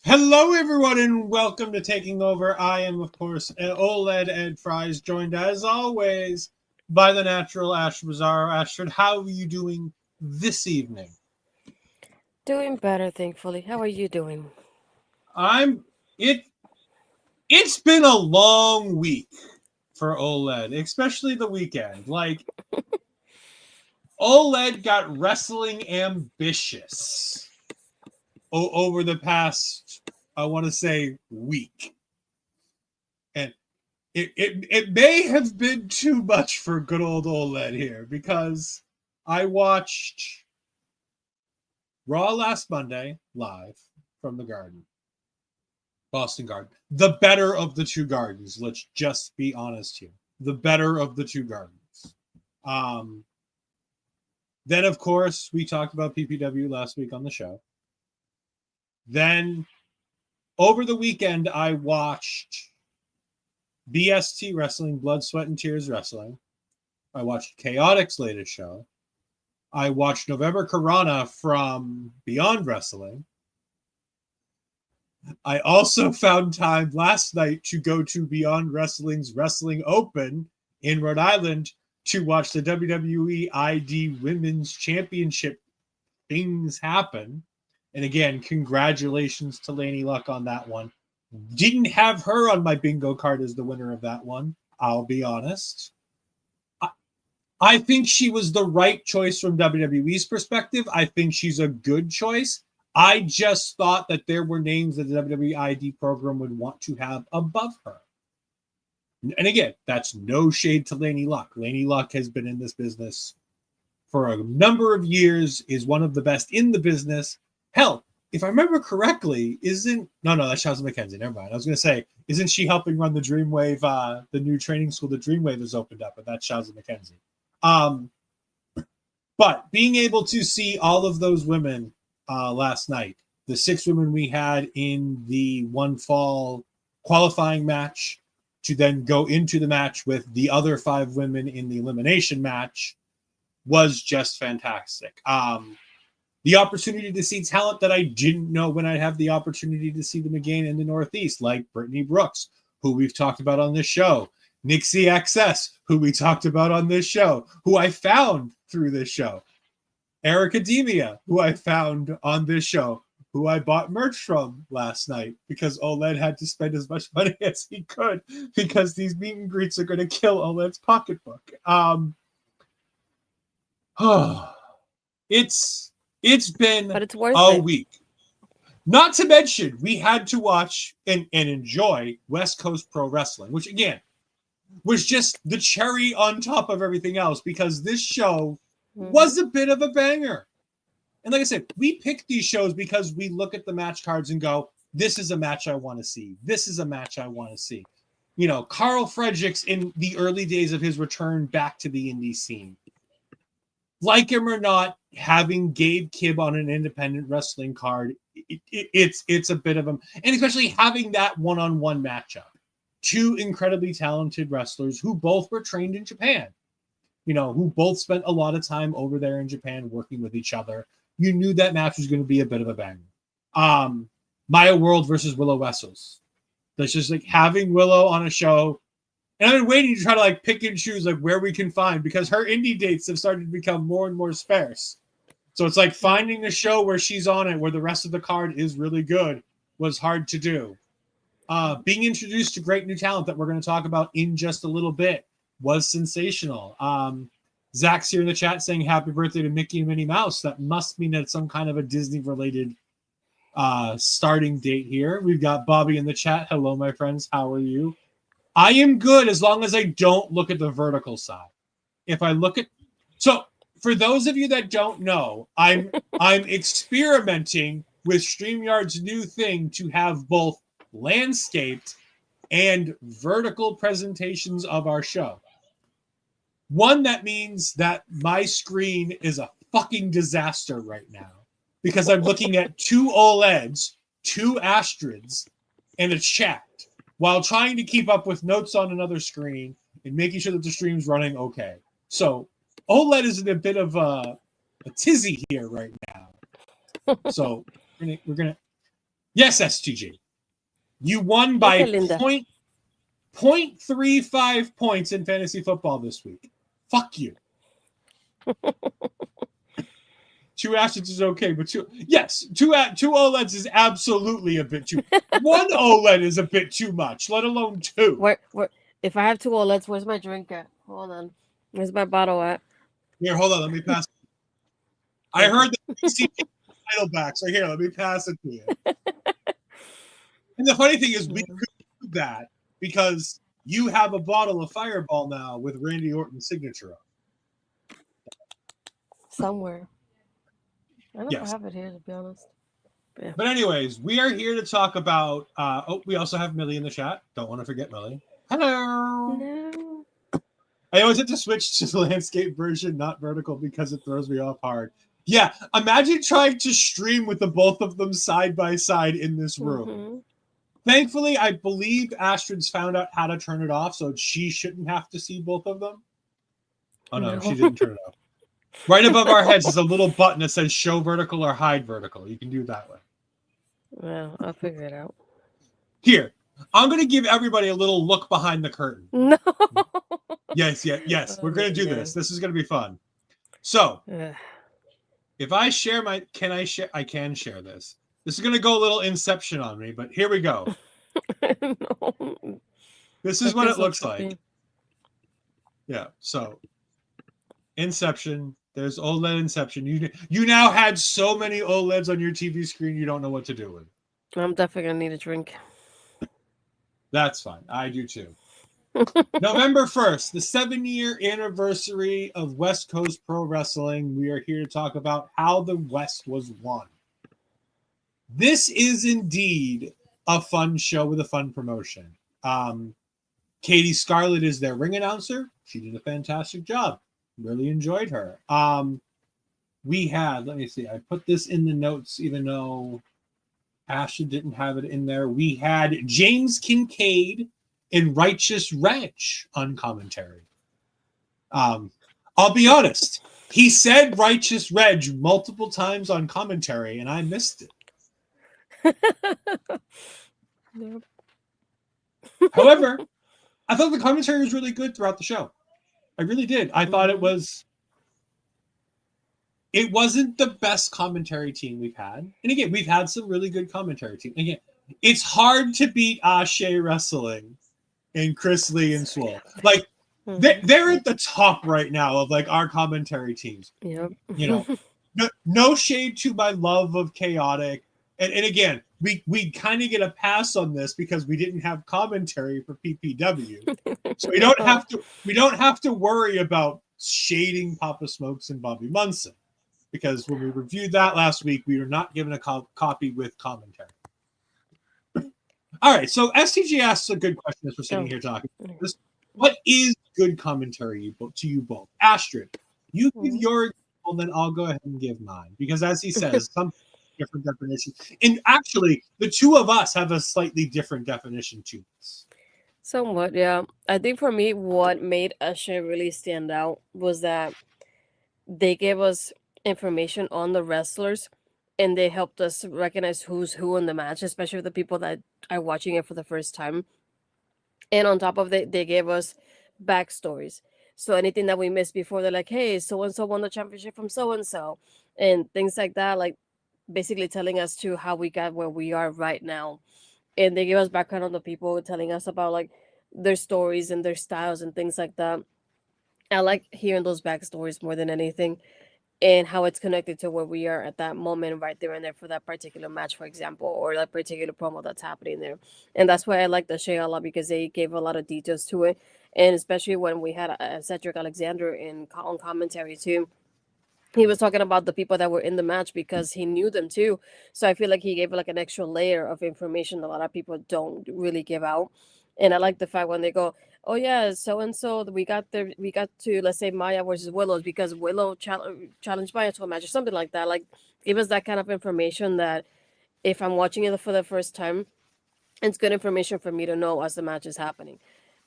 Hello, everyone, and welcome to Taking Over. I am, of course, OLED Ed Fries, joined as always by the natural Astrid Pizarro. Astrid, how are you doing this evening? Doing better, thankfully. How are you doing? I'm it. It's been a long week for OLED, especially the weekend. Like OLED got wrestling ambitious over the past, I want to say, week. And it may have been too much for good old OLED here because I watched Raw last Monday live from the Garden, Boston Garden. The better of the two gardens. Let's just be honest here. The better of the two gardens. Then, of course, we talked about PPW last week on the show. Then, over the weekend, I watched BST Wrestling, Blood, Sweat, and Tears Wrestling. I watched Chaotic's latest show. I watched November Karana from Beyond Wrestling. I also found time last night to go to Beyond Wrestling's Wrestling Open in Rhode Island to watch the WWE ID Women's Championship things happen. And again, congratulations to Lanie Luck on that one. Didn't have her on my bingo card as the winner of that one, I'll be honest. I think she was the right choice from WWE's perspective. I think she's a good choice. I just thought that there were names that the WWE ID program would want to have above her. And again, that's no shade to Lanie Luck. Lanie Luck has been in this business for a number of years, is one of the best in the business. Hell, if I remember correctly, that's Shazza McKenzie. Never mind. I was going to say, isn't she helping run the Dreamwave, the new training school, the Dreamwave has opened up, but that's Shazza McKenzie. But being able to see all of those women last night, the 6 women we had in the one fall qualifying match, to then go into the match with the other 5 women in the elimination match, was just fantastic. The opportunity to see talent that I didn't know when I'd have the opportunity to see them again in the Northeast, like Brittany Brooks, who we've talked about on this show, Nixie XS, who we talked about on this show, who I found through this show, Ericademia, who I found on this show, who I bought merch from last night because OLED had to spend as much money as he could because these meet and greets are going to kill OLED's pocketbook. It's been But it's worth a it. week. Not to mention, we had to watch and enjoy West Coast Pro Wrestling, which again was just the cherry on top of everything else because this show was a bit of a banger. And like I said, we pick these shows because we look at the match cards and go, this is a match I want to see. This is a match I want to see. You know, Karl Fredericks in the early days of his return back to the indie scene. Like him or not, having Gabe Kibb on an independent wrestling card, it's a bit of a, and especially having that one-on-one matchup. 2 incredibly talented wrestlers who both were trained in Japan, you know, who both spent a lot of time over there in Japan working with each other. You knew that match was going to be a bit of a banger. Maya World versus Willow Wessels. That's just like having Willow on a show. And I've been waiting to try to like pick and choose like where we can find because her indie dates have started to become more and more sparse. So it's like finding a show where she's on it, where the rest of the card is really good, was hard to do. Being introduced to great new talent that we're going to talk about in just a little bit was sensational. Zach's here in the chat saying happy birthday to Mickey and Minnie Mouse. That must mean it's some kind of a Disney-related starting date here. We've got Bobby in the chat. Hello, my friends. How are you? I am good as long as I don't look at the vertical side. If I look at... So, for those of you that don't know, I'm experimenting with StreamYard's new thing to have both landscaped and vertical presentations of our show. One, that means that my screen is a fucking disaster right now because I'm looking at 2 OLEDs, 2 Astrids, and a chat while trying to keep up with notes on another screen and making sure that the stream's running okay. So OLED is in a bit of a tizzy here right now. So we're gonna Yes, STG. You won by Okay, Linda. 0.35 points in fantasy football this week. Fuck you. 2 Astrids is okay, but two OLEDs is absolutely a bit too. 1 OLED is a bit too much, let alone 2. Where? If I have 2 OLEDs, where's my drink at? Hold on. Where's my bottle at? Here, hold on, let me pass. I heard the PCP title back, so here, let me pass it to you. And the funny thing is, we could do that because you have a bottle of Fireball now with Randy Orton's signature on. Somewhere. I don't know if I have it here, to be honest. Yeah. But anyways, we are here to talk about. We also have Millie in the chat. Don't want to forget Millie. Hello. No. I always have to switch to the landscape version, not vertical, because it throws me off hard. Yeah, imagine trying to stream with the both of them side by side in this room. Mm-hmm. Thankfully, I believe Astrid's found out how to turn it off, so she shouldn't have to see both of them. Oh no, she didn't turn it off. Right above our heads is a little button that says show vertical or hide vertical. You can do it that way. Well, I'll figure it out. Here, I'm going to give everybody a little look behind the curtain. No. Yes. We're going to do this. This is going to be fun. So, if I share I can share this. This is going to go a little Inception on me, but here we go. No. This is what it looks like. Yeah, so Inception. There's OLED Inception. You now had so many OLEDs on your TV screen, you don't know what to do with. I'm definitely going to need a drink. That's fine. I do too. November 1st, the 7-year anniversary of West Coast Pro Wrestling. We are here to talk about how the West was won. This is indeed a fun show with a fun promotion. Katie Scarlett is their ring announcer. She did a fantastic job. Really enjoyed her. We had, let me see, I put this in the notes even though Ashley didn't have it in there. We had James Kincaid and Righteous Reg on commentary. I'll be honest. He said Righteous Reg multiple times on commentary, and I missed it. Nope. However, I thought the commentary was really good throughout the show. I really did. I thought it wasn't the best commentary team we've had. And again, we've had some really good commentary team. Again, it's hard to beat Ashe Wrestling and Chris Lee and Swole. Like, they're at the top right now of like our commentary teams. Yep. You know, no shade to my love of Chaotic. And again, we kind of get a pass on this because we didn't have commentary for PPW. So we don't have to worry about shading Papa Smokes and Bobby Munson. Because when we reviewed that last week, we were not given a copy with commentary. All right, so STG asks a good question as we're sitting here talking about this. What is good commentary to you both? Astrid, you give your example, then I'll go ahead and give mine. Because as he says, some different definitions. And actually, the two of us have a slightly different definition to this. Somewhat, yeah. I think for me, what made Usher really stand out was that they gave us information on the wrestlers and they helped us recognize who's who in the match, especially the people that are watching it for the first time. And on top of that, they gave us backstories. So anything that we missed before, they're like, hey, so-and-so won the championship from so-and-so, and things like that, like basically telling us to how we got where we are right now. And they gave us background on the people, telling us about like their stories and their styles and things like that. I like hearing those backstories more than anything, and how it's connected to where we are at that moment right there and there for that particular match, for example, or that particular promo that's happening there. And that's why I like the show a lot, because they gave a lot of details to it. And especially when we had Cedric Alexander on commentary too, he was talking about the people that were in the match because he knew them too. So I feel like he gave like an extra layer of information a lot of people don't really give out. And I like the fact when they go, oh yeah, so and so we got to, let's say, Maya versus Willow, because Willow challenged Maya to a match or something like that. Like, give us that kind of information that if I'm watching it for the first time, it's good information for me to know as the match is happening.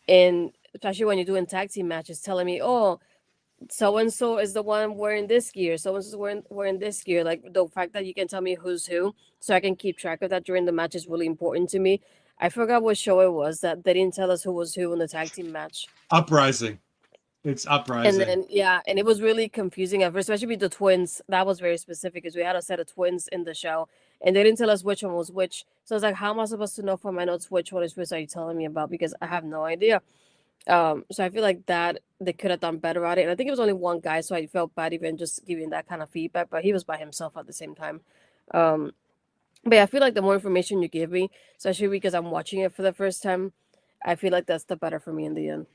And especially when you're doing tag team matches, telling me, oh, so and so is the one wearing this gear, so and so wearing this gear. Like the fact that you can tell me who's who, so I can keep track of that during the match is really important to me. I forgot what show it was that they didn't tell us who was who in the tag team match. Uprising. It's And Uprising. then yeah, and it was really confusing at first, especially with the twins. That was very specific because we had a set of twins in the show, and they didn't tell us which one was which. So I was like, how am I supposed to know from my notes which one is which? Are you telling me about? Because I have no idea. So I feel like that they could have done better at it. And I think it was only one guy, so I felt bad even just giving that kind of feedback. But he was by himself at the same time. Um, but yeah, I feel like the more information you give me, especially because I'm watching it for the first time, I feel like that's the better for me in the end.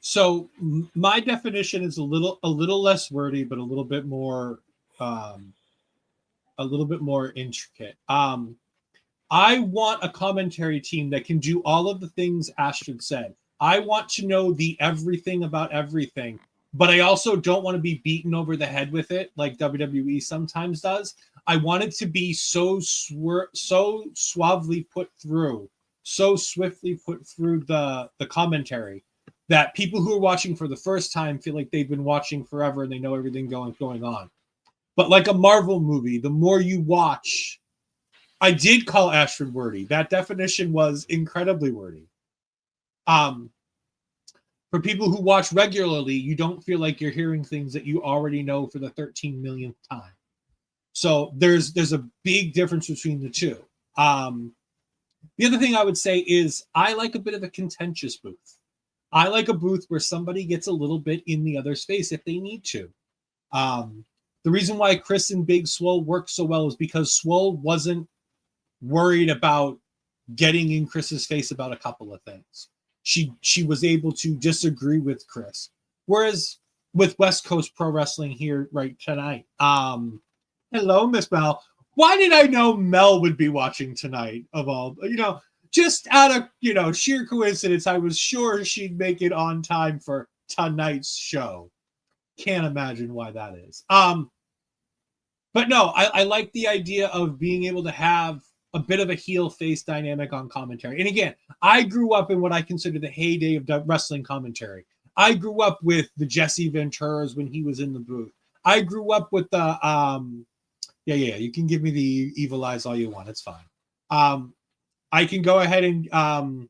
So my definition is a little less wordy, but um, a little bit more intricate. I want a commentary team that can do all of the things Astrid said. I want to know the everything about everything, but I also don't want to be beaten over the head with it like WWE sometimes does. I want it to be so suavely put through, so swiftly put through the commentary that people who are watching for the first time feel like they've been watching forever and they know everything going on. But like a Marvel movie, the more you watch, I did call Astrid wordy. That definition was incredibly wordy. For people who watch regularly, you don't feel like you're hearing things that you already know for the 13 millionth time. So there's a big difference between the two. The other thing I would say is I like a bit of a contentious booth. I like a booth where somebody gets a little bit in the other space if they need to. The reason why Chris and Big Swole worked so well is because Swole wasn't worried about getting in Chris's face about a couple of things. She was able to disagree with Chris. Whereas with West Coast Pro Wrestling here right tonight, hello, Miss Mel. Why did I know Mel would be watching tonight? Of all, just out of sheer coincidence, I was sure she'd make it on time for tonight's show. Can't imagine why that is. But no, I like the idea of being able to have a bit of a heel face dynamic on commentary. And again, I grew up in what I consider the heyday of wrestling commentary. I grew up with the Jesse Venturas when he was in the booth. I grew up with the yeah. You can give me the evil eyes all you want. It's fine. I can go ahead and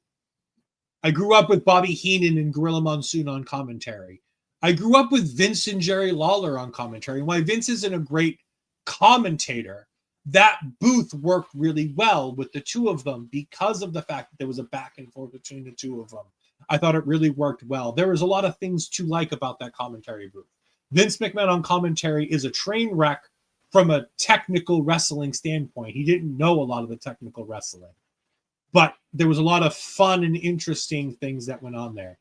I grew up with Bobby Heenan and Gorilla Monsoon on commentary. I grew up with Vince and Jerry Lawler on commentary. And while Vince isn't a great commentator, that booth worked really well with the two of them because of the fact that there was a back and forth between the two of them. I thought it really worked well. There was a lot of things to like about that commentary booth. Vince McMahon on commentary is a train wreck from a technical wrestling standpoint. He didn't know a lot of the technical wrestling, but there was a lot of fun and interesting things that went on there.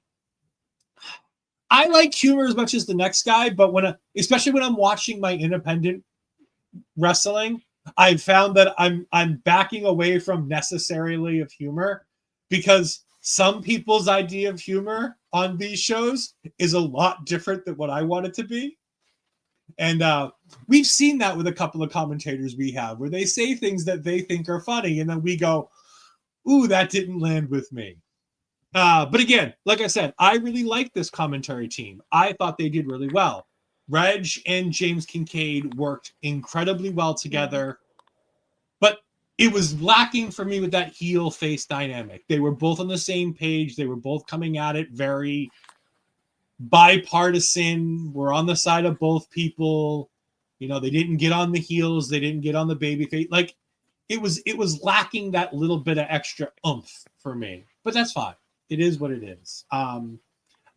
I like humor as much as the next guy, but especially when I'm watching my independent wrestling, I've found that I'm backing away from necessarily of humor because some people's idea of humor on these shows is a lot different than what I want it to be. And we've seen that with a couple of commentators we have where they say things that they think are funny and then we go, ooh, that didn't land with me. But again, like I said, I really like this commentary team. I thought they did really well. Reg and James Kincaid worked incredibly well together, but it was lacking for me with that heel face dynamic. They were both on the same page. They were both coming at it very bipartisan. We're on the side of both people. They didn't get on the heels. They didn't get on the baby face. Like it was lacking that little bit of extra oomph for me, but that's fine. It is what it is.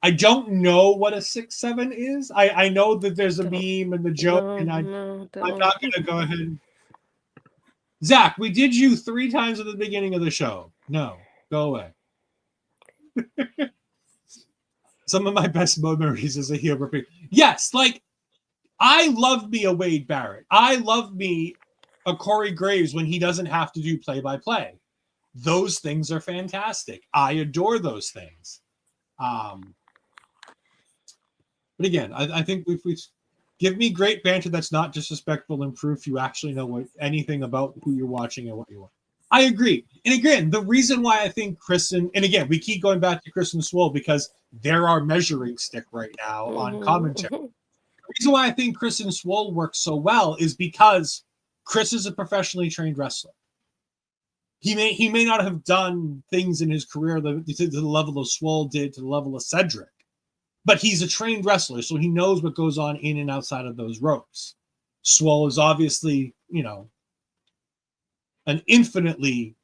I don't know what a 6'7" is. I know that there's a meme and the joke, and I'm not going to go ahead and... Zach, we did you 3 times at the beginning of the show. No, go away. Some of my best memories as a heel repeat. Yes, like I love me a Wade Barrett. I love me a Corey Graves when he doesn't have to do play-by-play. Those things are fantastic. I adore those things. But again, I think if we give me great banter that's not disrespectful and proof you actually know anything about who you're watching and what you want. I agree. And again, the reason why I think Kristen, and again, we keep going back to Kristen Swole because they're our measuring stick right now on commentary. Mm-hmm. The reason why I think Kristen Swole works so well is because Chris is a professionally trained wrestler. He may not have done things in his career to the level of Swole did, to the level of Cedric, but he's a trained wrestler, so he knows what goes on in and outside of those ropes. Swole is obviously, an infinitely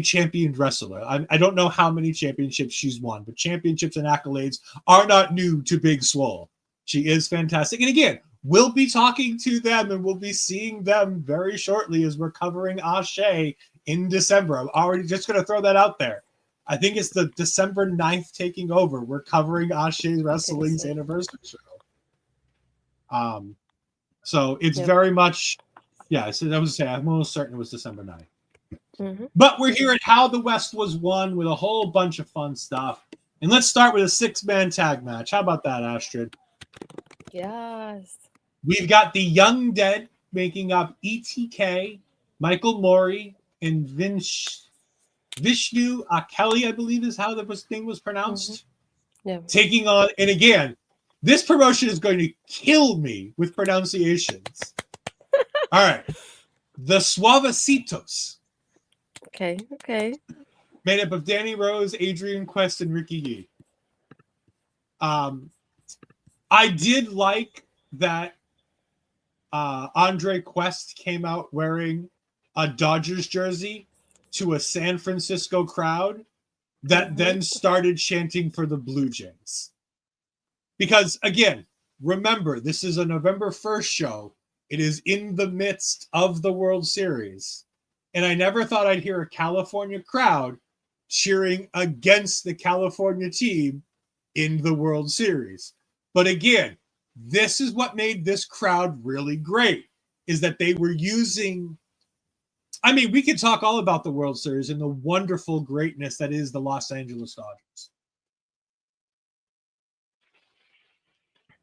championed wrestler. I don't know how many championships she's won, but championships and accolades are not new to Big Swole. She is fantastic. And again, we'll be talking to them and we'll be seeing them very shortly as we're covering Ashe in December. I'm already just going to throw that out there. I think it's the December 9th taking over. We're covering Ashe Wrestling's anniversary show. So it's very much, so I was saying, I'm almost certain it was December 9th. Mm-hmm. But we're here at How the West Was Won with a whole bunch of fun stuff. And let's start with a 6-man tag match. How about that, Astrid? Yes. We've got the Young Dead making up ETK, Michael Mori, and Vishnu Akali, I believe is how the thing was pronounced. Mm-hmm. Yeah. Taking on, and again, this promotion is going to kill me with pronunciations. All right. The Suavecitos. Okay. Made up of Danny Rose, Adrian Quest, and Ricky Yee. I did like that Andre Quest came out wearing a Dodgers jersey to a San Francisco crowd that then started chanting for the Blue Jays. Because, again, remember, this is a November 1st show. It is in the midst of the World Series. And I never thought I'd hear a California crowd cheering against the California team in the World Series. But again, this is what made this crowd really great, is that they were using... I mean, we could talk all about the World Series and the wonderful greatness that is the Los Angeles Dodgers.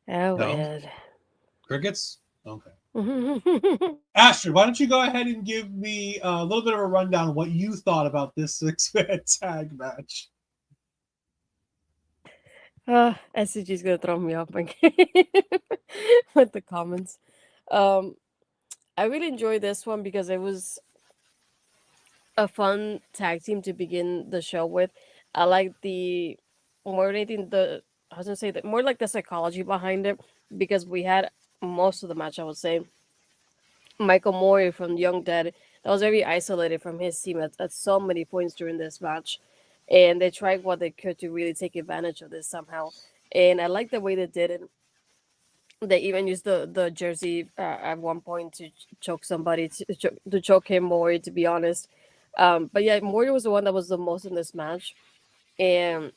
Oh, No? weird. Crickets? Okay. Astrid, why don't you go ahead and give me a little bit of a rundown of what you thought about this 6-man tag match? SCG's gonna throw me off again with the comments. I really enjoyed this one because it was a fun tag team to begin the show with. I like the more than anything I was gonna say that more like the psychology behind it, because we had most of the match, I would say, Michael Mori from Young Dead that was very isolated from his team at so many points during this match, and they tried what they could to really take advantage of this somehow. And I like the way they did it. They even used the jersey at one point to choke somebody, to choke him, Mori, to be honest. But yeah, Mori was the one that was the most in this match, and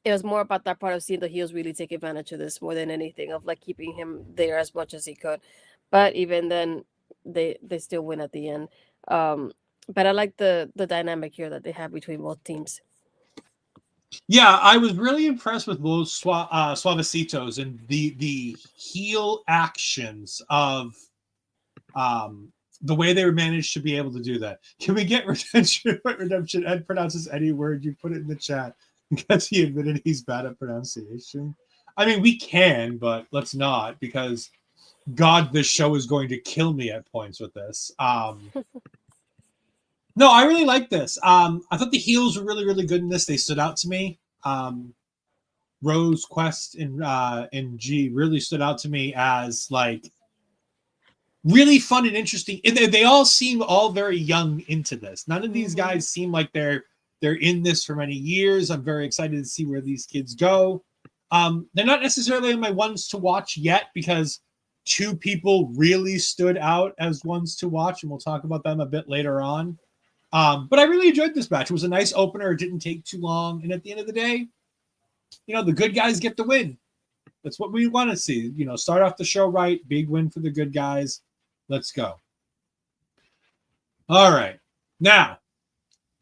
it was more about that part of seeing the heels really take advantage of this more than anything, of like keeping him there as much as he could. But even then, they still win at the end. But I like the dynamic here that they have between both teams. Yeah, I was really impressed with Los Suavecitos and the heel actions of the way they managed to be able to do that. Can we get redemption? Ed pronounces any word, you put it in the chat, because he admitted he's bad at pronunciation. I mean, we can, but let's not, because God, this show is going to kill me at points with this. No, I really like this. I thought the heels were really, really good in this. They stood out to me. Rose, Quest, and G really stood out to me as like really fun and interesting. And they all seem all very young into this. None of these guys seem like they're in this for many years. I'm very excited to see where these kids go. They're not necessarily my ones to watch yet, because two people really stood out as ones to watch, and we'll talk about them a bit later on. But I really enjoyed this match. It was a nice opener. It didn't take too long. And at the end of the day, the good guys get the win. That's what we want to see. Start off the show right. Big win for the good guys. Let's go. All right. Now,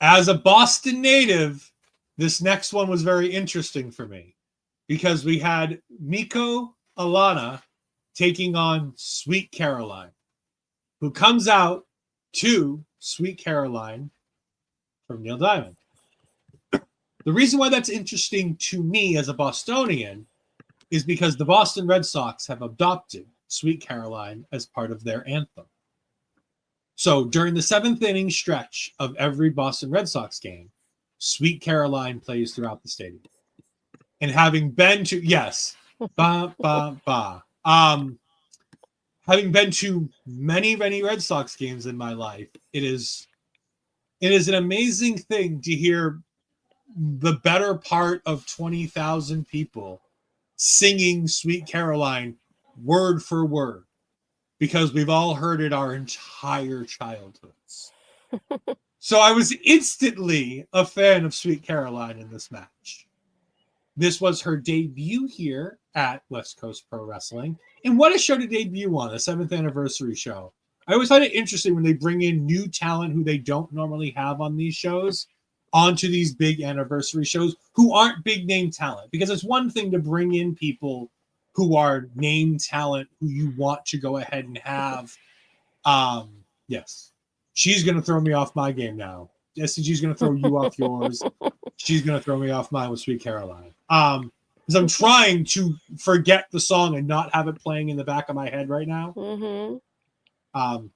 as a Boston native, this next one was very interesting for me, because we had Miko Alana taking on Sweet Caroline. who comes out to Sweet Caroline from Neil Diamond. The reason why that's interesting to me as a Bostonian is because the Boston Red Sox have adopted Sweet Caroline as part of their anthem. So during the 7th inning stretch of every Boston Red Sox game, Sweet Caroline plays throughout the stadium. And having been to, yes, ba, ba, ba. Having been to many, many Red Sox games in my life, it is an amazing thing to hear the better part of 20,000 people singing Sweet Caroline word for word, because we've all heard it our entire childhoods. So I was instantly a fan of Sweet Caroline in this match. This was her debut here at West Coast Pro Wrestling. And what a show to debut on, the 7th anniversary show. I always find it interesting when they bring in new talent who they don't normally have on these shows onto these big anniversary shows who aren't big name talent. Because it's one thing to bring in people who are name talent who you want to go ahead and have. Yes. She's going to throw me off my game now. SCG's going to throw you off yours. She's going to throw me off mine with Sweet Caroline. Because I'm trying to forget the song and not have it playing in the back of my head right now. Mm-hmm.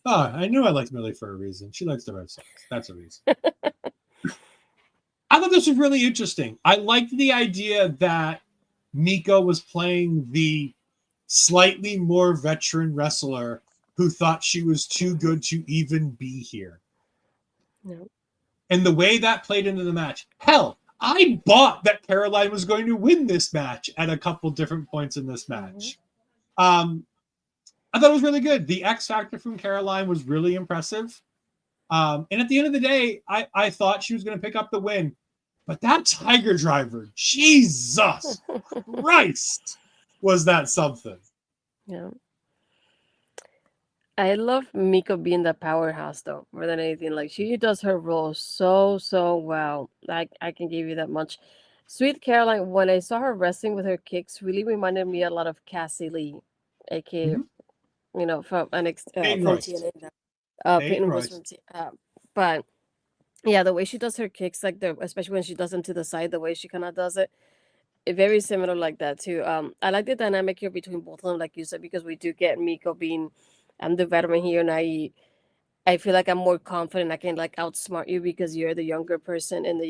I knew I liked Millie for a reason. She likes the Red Sox. That's a reason. I thought this was really interesting. I liked the idea that Miko was playing the slightly more veteran wrestler who thought she was too good to even be here. No. And the way that played into the match. Hell, I bought that Caroline was going to win this match at a couple different points in this match. Mm-hmm. I thought it was really good. The X Factor from Caroline was really impressive. And at the end of the day, I thought she was going to pick up the win. But that Tiger Driver, Jesus Christ, was that something. Yeah. I love Miko being the powerhouse, though, more than anything. Like, she does her role so well. I can give you that much. Sweet Caroline, when I saw her wrestling with her kicks, really reminded me a lot of Cassie Lee, aka, from from TNA. Peyton Royce from but yeah, the way she does her kicks, like especially when she does them to the side, the way she kind of does it, very similar like that too. I like the dynamic here between both of them, like you said, because we do get Miko being, I'm the veteran here, and I feel like I'm more confident. I can like outsmart you because you're the younger person and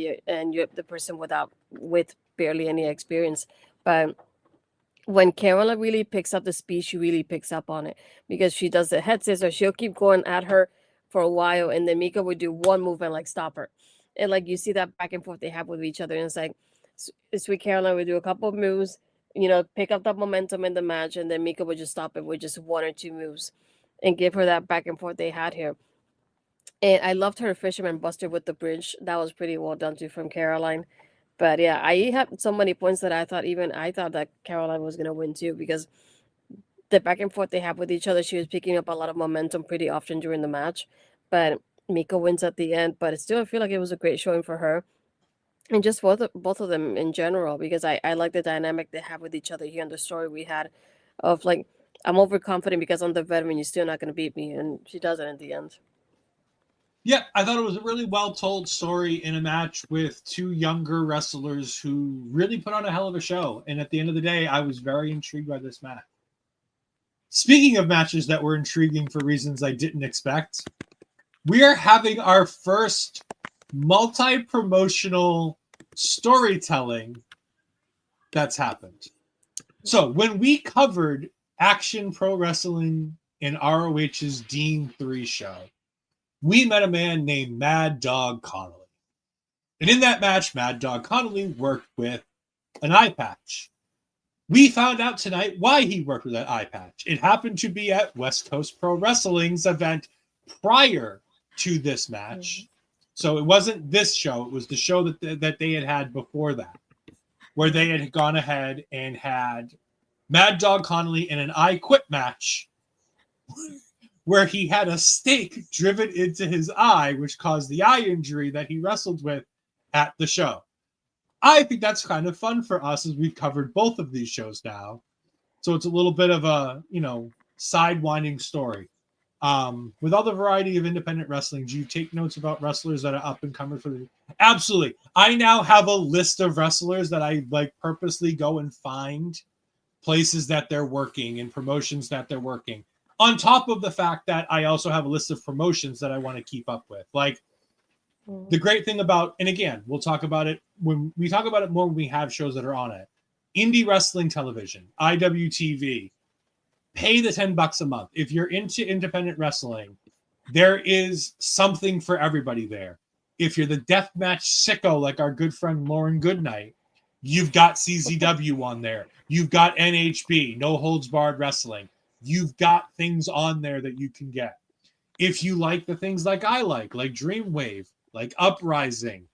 you're the person with barely any experience. But when Caroline really picks up the speed, she really picks up on it because she does the head scissors. She'll keep going at her for a while, and then Miko would do one move and like stop her. And like you see that back and forth they have with each other, and it's like Sweet Caroline would do a couple of moves, pick up that momentum in the match, and then Miko would just stop it with just one or two moves and give her that back and forth they had here. And I loved her Fisherman Buster with the bridge. That was pretty well done too from Caroline. But yeah, I had so many points that I thought that Caroline was gonna win too, because the back and forth they have with each other, she was picking up a lot of momentum pretty often during the match. But Miko wins at the end. But still, I feel like it was a great showing for her. And just both of them in general, because I like the dynamic they have with each other here, and the story we had of like, I'm overconfident because I'm the veteran, you're still not going to beat me. And she does it in the end. Yeah, I thought it was a really well-told story in a match with two younger wrestlers who really put on a hell of a show. And at the end of the day, I was very intrigued by this match. Speaking of matches that were intriguing for reasons I didn't expect, we are having our first multi-promotional storytelling that's happened. So when we covered Action Pro Wrestling in ROH's Dean 3 show, we met a man named Mad Dogg Connelly. And in that match, Mad Dogg Connelly worked with an eye patch. We found out tonight why he worked with that eye patch. It happened to be at West Coast Pro Wrestling's event prior to this match. Mm-hmm. So it wasn't this show. It was the show that they had before that, where they had gone ahead and had Mad Dogg Connelly in an I Quit match where he had a stake driven into his eye, which caused the eye injury that he wrestled with at the show. I think that's kind of fun for us as we've covered both of these shows now. So it's a little bit of a, sidewinding story. With all the variety of independent wrestling, do you take notes about wrestlers that are up and coming for the? Absolutely. I now have a list of wrestlers that I like purposely go and find places that they're working and promotions that they're working. On top of the fact that I also have a list of promotions that I want to keep up with. Like the great thing about, and again, we'll talk about it when we talk about it more when we have shows that are on it. Indie wrestling television, IWTV, pay the $10 a month. If you're into independent wrestling, there is something for everybody there. If you're the deathmatch sicko like our good friend Lauren Goodnight, you've got CZW on there. You've got NHB, No Holds Barred Wrestling. You've got things on there that you can get. If you like the things like I like Dreamwave, like Uprising,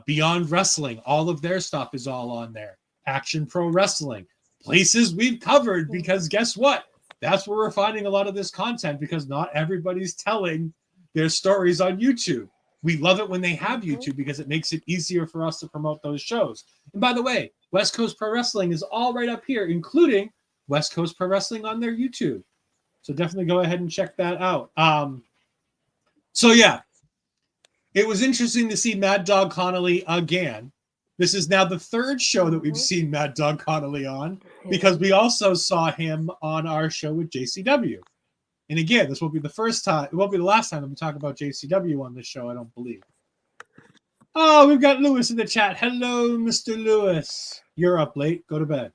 Beyond Wrestling, all of their stuff is all on there. Action Pro Wrestling, places we've covered, because guess what? That's where we're finding a lot of this content, because not everybody's telling their stories on YouTube. We love it when they have YouTube because it makes it easier for us to promote those shows. And by the way, West Coast Pro Wrestling is all right up here, including West Coast Pro Wrestling on their YouTube. So definitely go ahead and check that out. So yeah, it was interesting to see Mad Dogg Connelly again. This is now the third show that we've seen Mad Dogg Connelly on, because we also saw him on our show with JCW. And again, this won't be the first time. It won't be the last time that we talk about JCW on this show, I don't believe. Oh, we've got Lewis in the chat. Hello, Mr. Lewis. You're up late. Go to bed.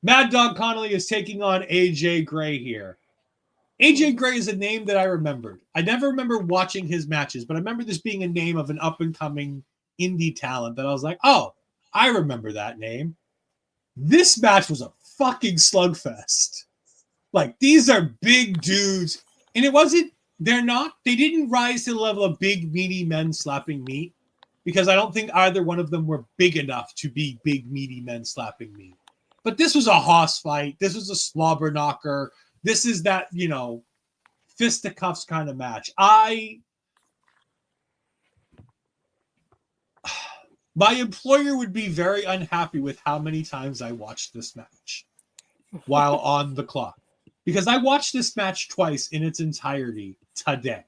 Mad Dogg Connelly is taking on AJ Gray here. AJ Gray is a name that I remembered. I never remember watching his matches, but I remember this being a name of an up-and-coming indie talent that I was like, oh, I remember that name. This match was a fucking slugfest. Like, these are big dudes. And it wasn't, they didn't rise to the level of big, meaty men slapping meat, because I don't think either one of them were big enough to be big, meaty men slapping meat. But this was a hoss fight. This was a slobber knocker. This is that, fisticuffs kind of match. My employer would be very unhappy with how many times I watched this match while on the clock, because I watched this match twice in its entirety today.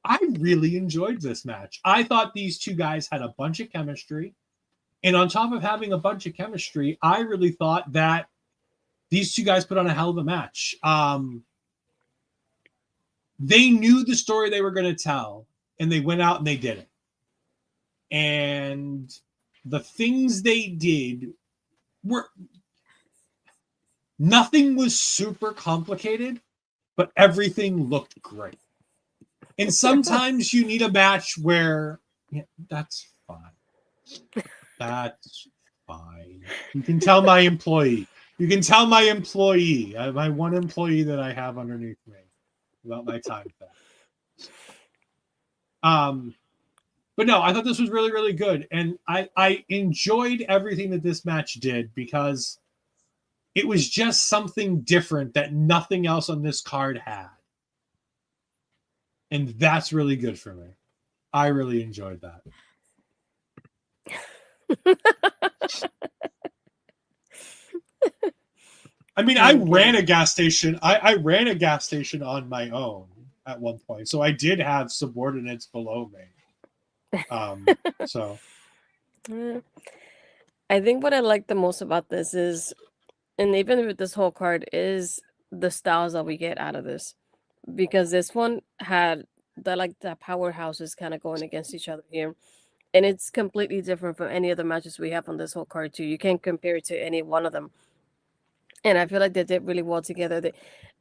I really enjoyed this match. I thought these two guys had a bunch of chemistry. And on top of having a bunch of chemistry, I really thought that these two guys put on a hell of a match. They knew the story they were going to tell, and they went out and they did it. And the things they did were... Nothing was super complicated, but everything looked great. And sometimes you need a match where... Yeah, that's fine. That's fine. You can tell my employee. You can tell my employee, my one employee that I have underneath me, about my time theft. But no, I thought this was really, really good. And I enjoyed everything that this match did, because it was just something different that nothing else on this card had. And that's really good for me. I really enjoyed that. I mean, I ran a gas station. I ran a gas station on my own at one point, so I did have subordinates below me. So I think what I like the most about this is, and even with this whole card, is the styles that we get out of this, because this one had the powerhouses kind of going against each other here. And it's completely different from any other matches we have on this whole card too. You can't compare it to any one of them. And I feel like they did really well together.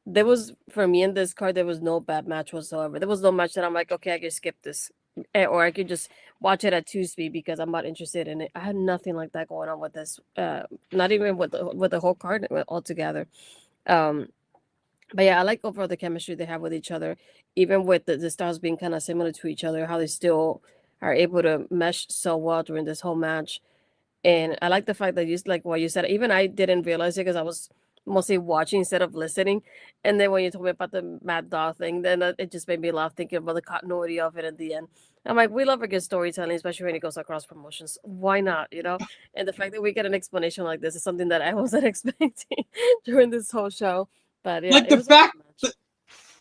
There was, for me in this card, there was no bad match whatsoever. There was no match that I'm like, okay, I can skip this. Or I could just watch it at 2 speed because I'm not interested in it. I had nothing like that going on with this. Not even with the whole card altogether. But yeah, I like overall the chemistry they have with each other. Even with the styles being kind of similar to each other, how they still are able to mesh so well during this whole match. And I like the fact that, like what you said, even I didn't realize it because I was mostly watching instead of listening. And then when you told me about the Mad Dog thing, then it just made me laugh thinking about the continuity of it at the end. I'm like, we love a good storytelling, especially when it goes across promotions. Why not, And the fact that we get an explanation like this is something that I wasn't expecting during this whole show. But yeah, Like it the was a good fact match. that,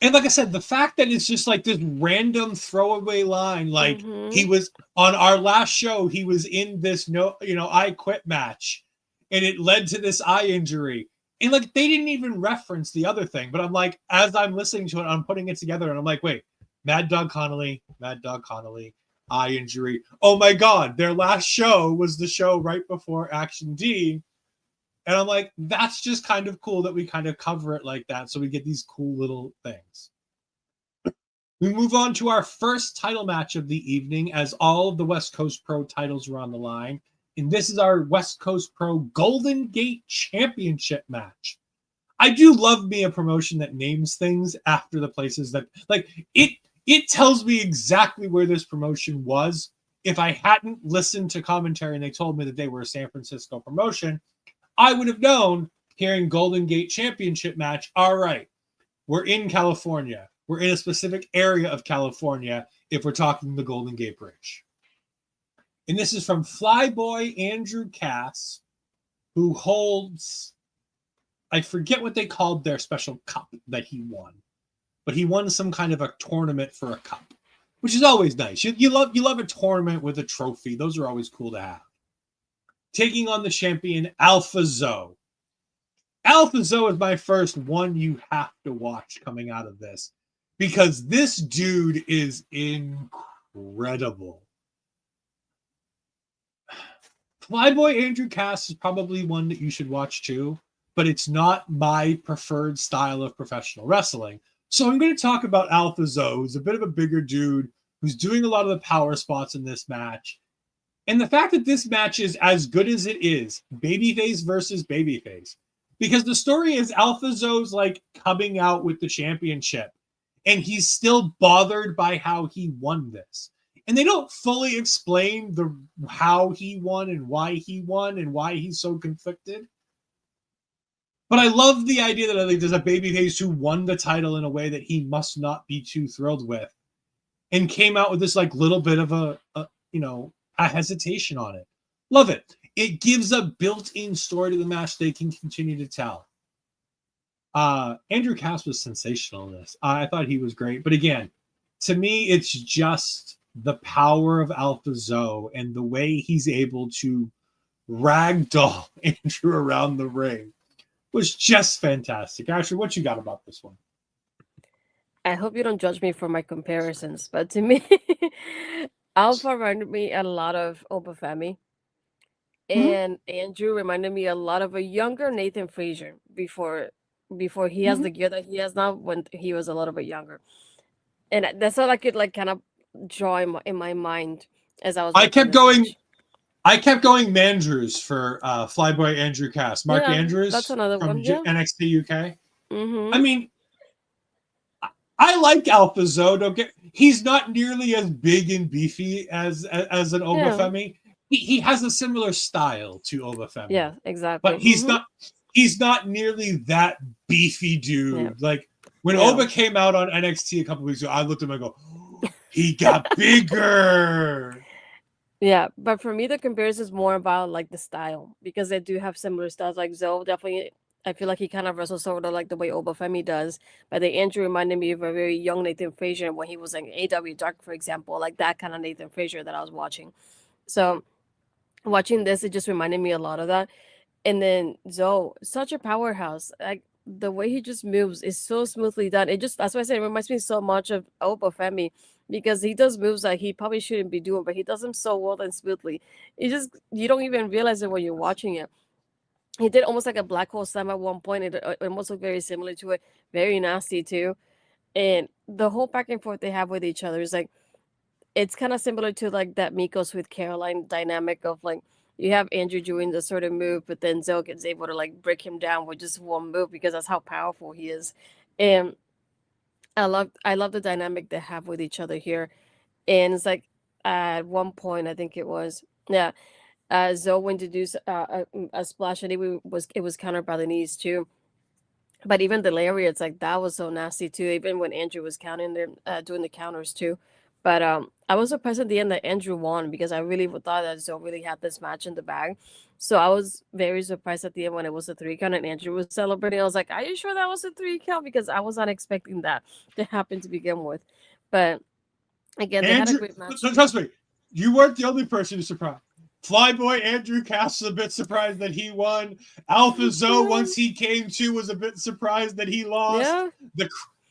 and like I said, the fact that it's just like this random throwaway line, like he Mm-hmm. was on our last show, he was in this I quit match, and it led to this eye injury. And like they didn't even reference the other thing, but I'm like, as I'm listening to it, I'm putting it together, and I'm like, wait, Mad Dogg Connelly, eye injury. Oh my God, their last show was the show right before Action D. And I'm like, that's just kind of cool that we kind of cover it like that. So we get these cool little things. We move on to our first title match of the evening as all of the West Coast Pro titles are on the line. And this is our West Coast Pro Golden Gate Championship match. I do love me a promotion that names things after the places that, like, it tells me exactly where this promotion was. If I hadn't listened to commentary and they told me that they were a San Francisco promotion, I would have known, hearing Golden Gate Championship match, all right, we're in California. We're in a specific area of California if we're talking the Golden Gate Bridge. And this is from Flyboy Andrew Cass, who holds, I forget what they called their special cup that he won, but he won some kind of a tournament for a cup, which is always nice. You love a tournament with a trophy. Those are always cool to have. Taking on the champion Alpha Zoe. Alpha Zoe is my first one you have to watch coming out of this, because this dude is incredible. Flyboy Andrew Cass is probably one that you should watch too, but it's not my preferred style of professional wrestling. So I'm going to talk about Alpha Zoe, who's a bit of a bigger dude, who's doing a lot of the power spots in this match. And the fact that this match is as good as it is, babyface versus babyface, because the story is Alpha Zoe's like coming out with the championship, and he's still bothered by how he won this. And they don't fully explain how he won and why he's so conflicted. But I love the idea that like, there's a babyface who won the title in a way that he must not be too thrilled with, and came out with this like little bit of a hesitation on it. Love it. It gives a built-in story to the match they can continue to tell. Andrew Cass was sensational in this. I thought he was great. But again, to me, it's just the power of Alpha Zoe and the way he's able to ragdoll Andrew around the ring was just fantastic. Ashley, what you got about this one? I hope you don't judge me for my comparisons, but to me, Alpha reminded me a lot of Obafemi, and Andrew reminded me a lot of a younger Nathan Frazier before he has the gear that he has now when he was a little bit younger. And that's all I could like kind of draw in my mind as I was I watching kept this going. match. I kept going Mandrews for Flyboy Andrew Cass. Mark Yeah, that's Andrews another from one. Yeah. NXT UK. I Mm-hmm. mean, I like Alpha Zoe. He's not nearly as big and beefy as an Yeah. Obafemi. He has a similar style to Obafemi, Yeah. but Exactly. he's not nearly that beefy Yeah. dude. Like when Yeah. Oba came out on NXT a couple weeks ago, I looked at him and go, oh, he got bigger. Yeah, but for me, the comparison is more about like the style because they do have similar styles. Like Zoe, definitely, I feel like he kind of wrestles sort of like the way Obafemi does. But the Andrew reminded me of a very young Nathan Frazier when he was like AW Dark, for example, like that kind of Nathan Frazier that I was watching. So watching this, it just reminded me a lot of that. And then Zoe, such a powerhouse. Like the way he just moves is so smoothly done. It just that's why I said it reminds me so much of Obafemi because he does moves that he probably shouldn't be doing, but he does them so well and smoothly. It just you don't even realize it when you're watching it. He did almost like a black hole slam at one point. It almost looked very similar to it. Very nasty too. And the whole back and forth they have with each other is like it's kind of similar to like that Miko's with Caroline dynamic of like you have Andrew doing the sort of move, but then Zoe is able to like break him down with just one move because that's how powerful he is. And I love the dynamic they have with each other here. And it's like at one point I think it was yeah, Zoe went to do a splash and it was countered by the knees too. But even the lariats like that was so nasty too. Even when Andrew was counting them, doing the counters too. But I was surprised at the end that Andrew won because I really thought that Zoe really had this match in the bag. So I was very surprised at the end when it was a 3 count and Andrew was celebrating. I was like, "Are you sure that was a 3 count?" Because I was not expecting that to happen to begin with. But again, they had a Andrew, great match. trust me, you weren't the only person who's surprised. Flyboy Andrew Cass was a bit surprised that he won. Alpha Zoe, once he came to, was a bit surprised that he lost. Yeah.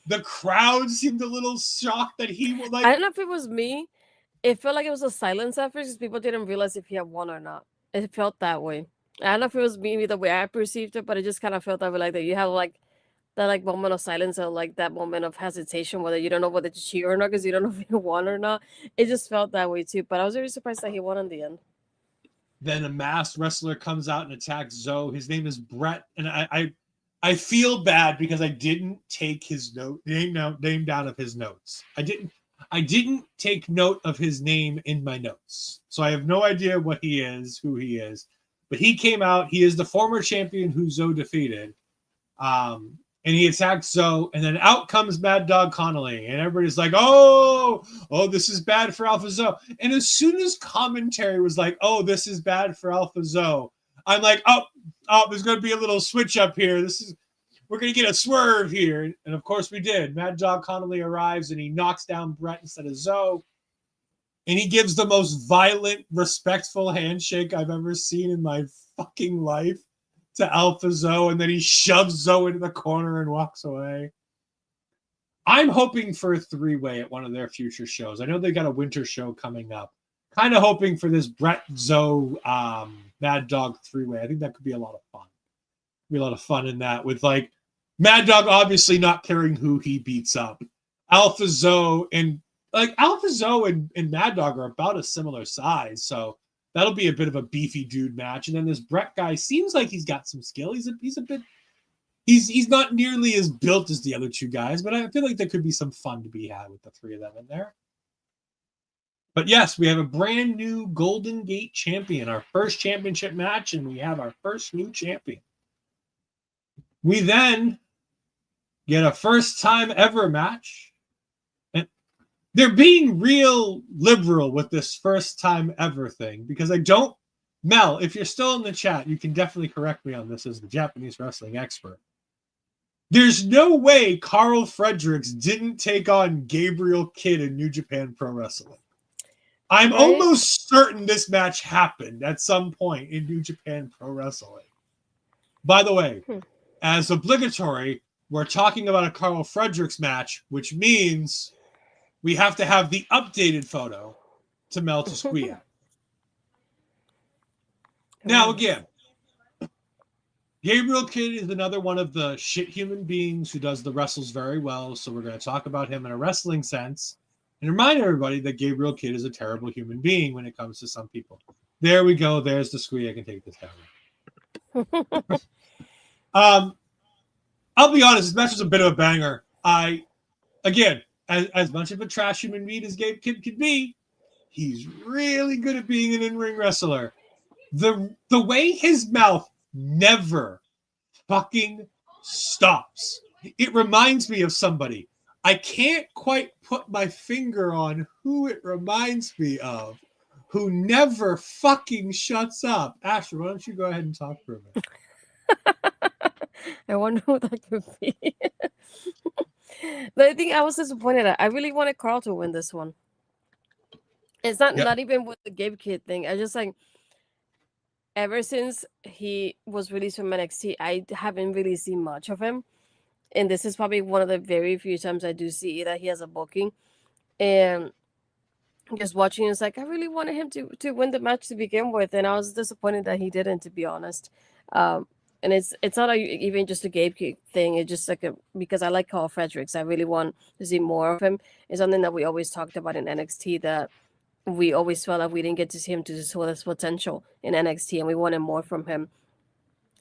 The crowd seemed a little shocked that he was like. I don't know if it was me. It felt like it was a silence at first because people didn't realize if he had won or not. It felt that way. I don't know if it was me the way I perceived it, but it just kind of felt that way, like that you have like that like moment of silence or like that moment of hesitation, whether you don't know whether to cheer or not because you don't know if you won or not. It just felt that way too. But I was very surprised that he won in the end. Then a masked wrestler comes out and attacks Zoe. His name is Brett, and I feel bad because I didn't take his name down of his notes. I didn't take note of his name in my notes, so I have no idea what he is, who he is. But he came out. He is the former champion who Zoe defeated. And he attacks Zoe, and then out comes Mad Dogg Connelly, and everybody's like, oh, this is bad for Alpha Zoe. And as soon as commentary was like, oh, this is bad for Alpha Zoe, I'm like, oh, there's going to be a little switch up here. We're going to get a swerve here. And of course we did. Mad Dogg Connelly arrives, and he knocks down Brett instead of Zoe. And he gives the most violent, respectful handshake I've ever seen in my fucking life to Alpha Zoe, and then he shoves Zoe into the corner and walks away. I'm hoping for a 3-way at one of their future shows. I know they got a winter show coming up. Kind of hoping for this Brett Zoe Mad Dogg 3-way. I think that could be a lot of fun. Be a lot of fun in that with like Mad Dogg obviously not caring who he beats up. Alpha Zoe and Mad Dogg are about a similar size, so that'll be a bit of a beefy dude match. And then this Brett guy seems like he's got some skill. He's not nearly as built as the other two guys, but I feel like there could be some fun to be had with the three of them in there. But yes, we have a brand new Golden Gate champion, our first championship match, and we have our first new champion. We then get a first time ever match. They're being real liberal with this first time ever thing because Mel, if you're still in the chat, you can definitely correct me on this as the Japanese wrestling expert. There's no way Karl Fredericks didn't take on Gabriel Kidd in New Japan Pro Wrestling. I'm almost certain this match happened at some point in New Japan Pro Wrestling. By the way, as obligatory, we're talking about a Karl Fredericks match, which means we have to have the updated photo to Mel to squeeze at. Now, again, Gabriel Kidd is another one of the shit human beings who does the wrestles very well, so we're going to talk about him in a wrestling sense and remind everybody that Gabriel Kidd is a terrible human being when it comes to some people. There we go. There's the squeeze. I can take this down. I'll be honest, this match was a bit of a banger. As much of a trash human being as Gabe Kidd could be, he's really good at being an in-ring wrestler. The way his mouth never fucking stops. It reminds me of somebody. I can't quite put my finger on who it reminds me of, who never fucking shuts up. Astrid, why don't you go ahead and talk for a minute? I wonder who that could be. But I think I was disappointed. I really wanted Karl to win this one. It's not even with the Gabe Kidd thing. I just like ever since he was released from NXT, I haven't really seen much of him. And this is probably one of the very few times I do see that he has a booking. And just watching, it's like I really wanted him to win the match to begin with, and I was disappointed that he didn't, to be honest. And it's not even just a Gabe thing. It's just like because I like Karl Fredericks. I really want to see more of him. It's something that we always talked about in NXT, that we always felt like we didn't get to see him to his fullest potential in NXT, and we wanted more from him.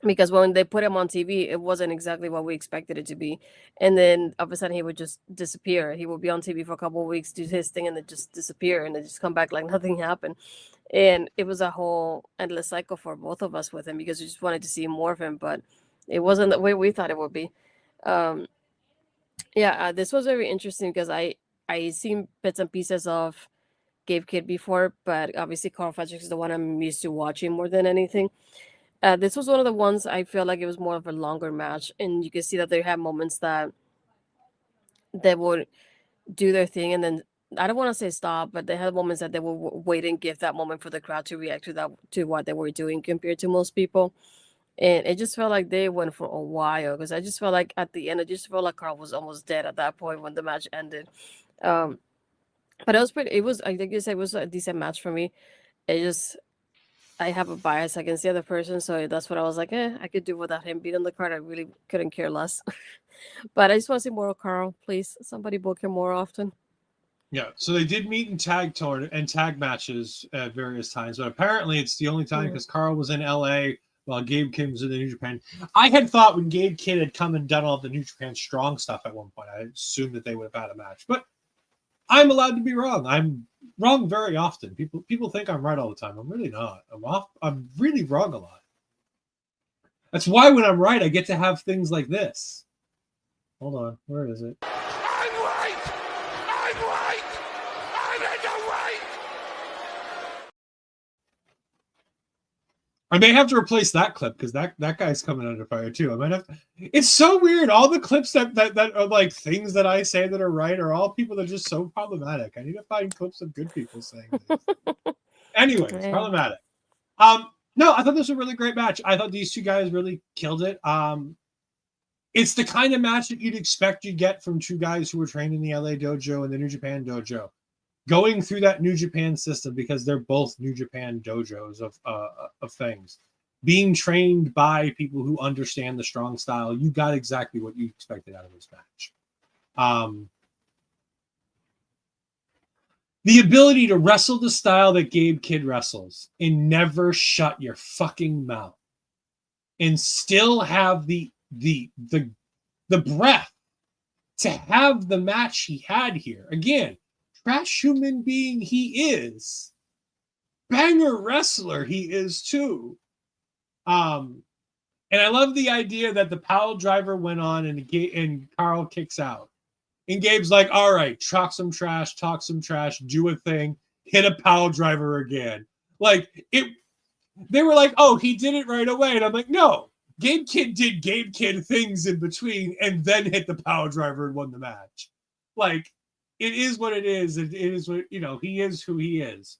Because when they put him on TV, it wasn't exactly what we expected it to be. And then all of a sudden he would just disappear. He would be on TV for a couple of weeks, do his thing, and then just disappear, and then just come back like nothing happened. And it was a whole endless cycle for both of us with him because we just wanted to see more of him, but it wasn't the way we thought it would be. This was very interesting because I I seen bits and pieces of Gabe Kid before, but obviously Karl Fredericks is the one I'm used to watching more than anything. This was one of the ones I feel like it was more of a longer match, and you can see that they had moments that they would do their thing, and then I don't want to say stop, but they had moments that they would wait and give that moment for the crowd to react to what they were doing compared to most people. And it just felt like they went for a while because I just felt like at the end, I just felt like Karl was almost dead at that point when the match ended. Um, but it was pretty. It was, I think you said, it was a decent match for me. It just, I have a bias against the other person, so that's what I was like. I could do without him being on the card. I really couldn't care less. But I just want to see more of Karl, please. Somebody book him more often. Yeah, so they did meet in tag matches at various times, but apparently it's the only time because Karl was in LA while Gabe Kid was in the New Japan. I had thought when Gabe Kid had come and done all the New Japan Strong stuff at one point, I assumed that they would have had a match. But I'm allowed to be wrong. I'm wrong very often. People think I'm right all the time. I'm really not. I'm really wrong a lot. That's why when I'm right, I get to have things like this. Hold on, where is it? I'm right! I'm right! I'm in the right! I may have to replace that clip because that guy's coming under fire too. I might have to, it's so weird. All the clips that are like things that I say that are right are all people that are just so problematic. I need to find clips of good people saying this. Anyways, problematic. No, I thought this was a really great match. I thought these two guys really killed it. It's the kind of match that you'd expect you'd get from two guys who were trained in the LA dojo and the New Japan dojo, going through that New Japan system because they're both New Japan dojos of things. Being trained by people who understand the strong style, you got exactly what you expected out of this match. The ability to wrestle the style that Gabe Kid wrestles and never shut your fucking mouth and still have the breath to have the match he had here. Again, trash human being he is. Banger wrestler he is too. And I love the idea that the pile driver went on and Karl kicks out. And Gabe's like, all right, talk some trash, do a thing, hit a pile driver again. Like they were like, oh, he did it right away. And I'm like, no, Gabe Kid did Gabe Kid things in between and then hit the power driver and won the match. Like, it is what it is. It is what, he is who he is.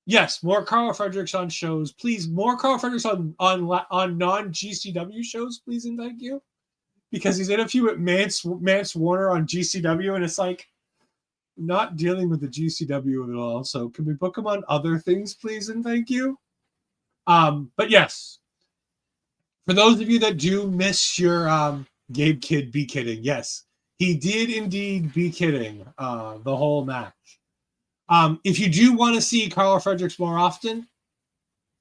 Yes, more Karl Fredericks on shows. Please, more Karl Fredericks on non-GCW shows, please and thank you. Because he's in a few at Mance Warner on GCW, and it's like, not dealing with the GCW at all. So can we book him on other things, please and thank you? But yes, for those of you that do miss your Gabe Kid be kidding, yes, he did indeed be kidding the whole match. If you do want to see Karl Fredericks more often,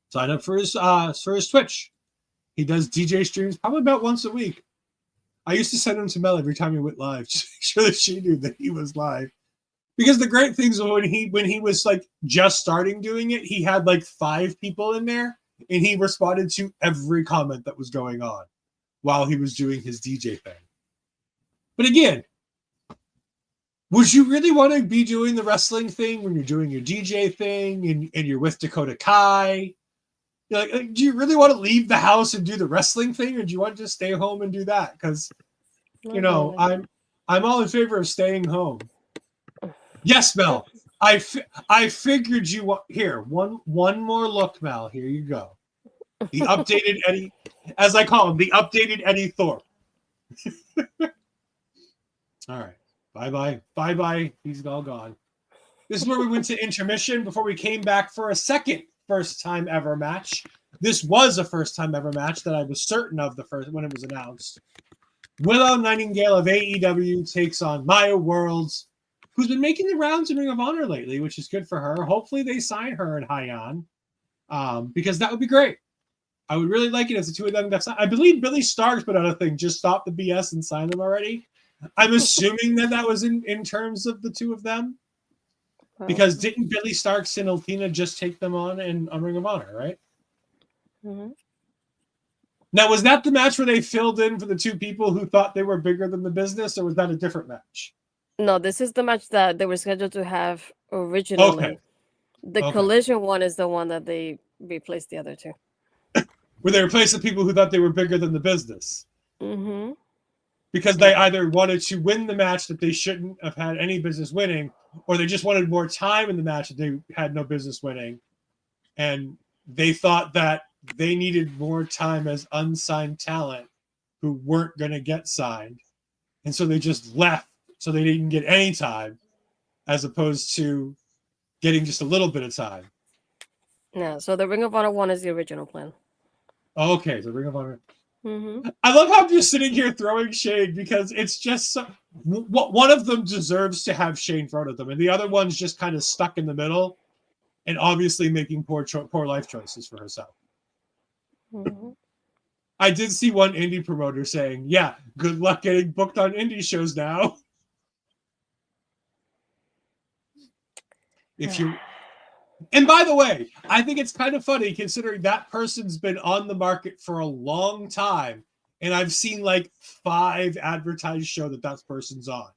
sign up for his Twitch. He does DJ streams probably about once a week. I used to send him to Mel every time he went live, just to make sure that she knew that he was live. Because the great things when he was like just starting doing it, he had like 5 people in there, and he responded to every comment that was going on while he was doing his DJ thing. But again, would you really want to be doing the wrestling thing when you're doing your DJ thing and you're with Dakota Kai? Like, do you really want to leave the house and do the wrestling thing, or do you want to just stay home and do that? Because, I'm all in favor of staying home. Yes, Mel. I figured you want here. One more look, Mel. Here you go. The updated Eddie, as I call him, the updated Eddie Thorpe. All right. Bye-bye. He's all gone. This is where we went to intermission before we came back for a second first-time ever match. This was a first-time ever match that I was certain of when it was announced. Willow Nightingale of AEW takes on Maya Worlds, who's been making the rounds in Ring of Honor lately, which is good for her. Hopefully they sign her in High On, because that would be great. I would really like it if the two of them got signed. I believe Billy Starks put out a thing, just stop the BS and sign them already. I'm assuming that was in terms of the two of them. Because didn't Billy Starks and Althena just take them on Ring of Honor, right? Mm-hmm. Now, was that the match where they filled in for the two people who thought they were bigger than the business, or was that a different match? No, this is the match that they were scheduled to have originally. Okay. The Okay. collision one is the one that they replaced the other two. Where they replaced the people who thought they were bigger than the business. Mm-hmm. Because they either wanted to win the match that they shouldn't have had any business winning, or they just wanted more time in the match that they had no business winning. And they thought that they needed more time as unsigned talent who weren't going to get signed. And so they just left so they didn't get any time, as opposed to getting just a little bit of time. Yeah, so the Ring of Honor one is the original plan. Okay, so Ring of Honor. Mm-hmm. I love how I'm just sitting here throwing shade because it's just so, one of them deserves to have Shane thrown at them, and the other one's just kind of stuck in the middle, and obviously making poor life choices for herself. Mm-hmm. I did see one indie promoter saying, "Yeah, good luck getting booked on indie shows now." If you, and by the way, I think it's kind of funny considering that person's been on the market for a long time. And I've seen like 5 advertised show that person's on.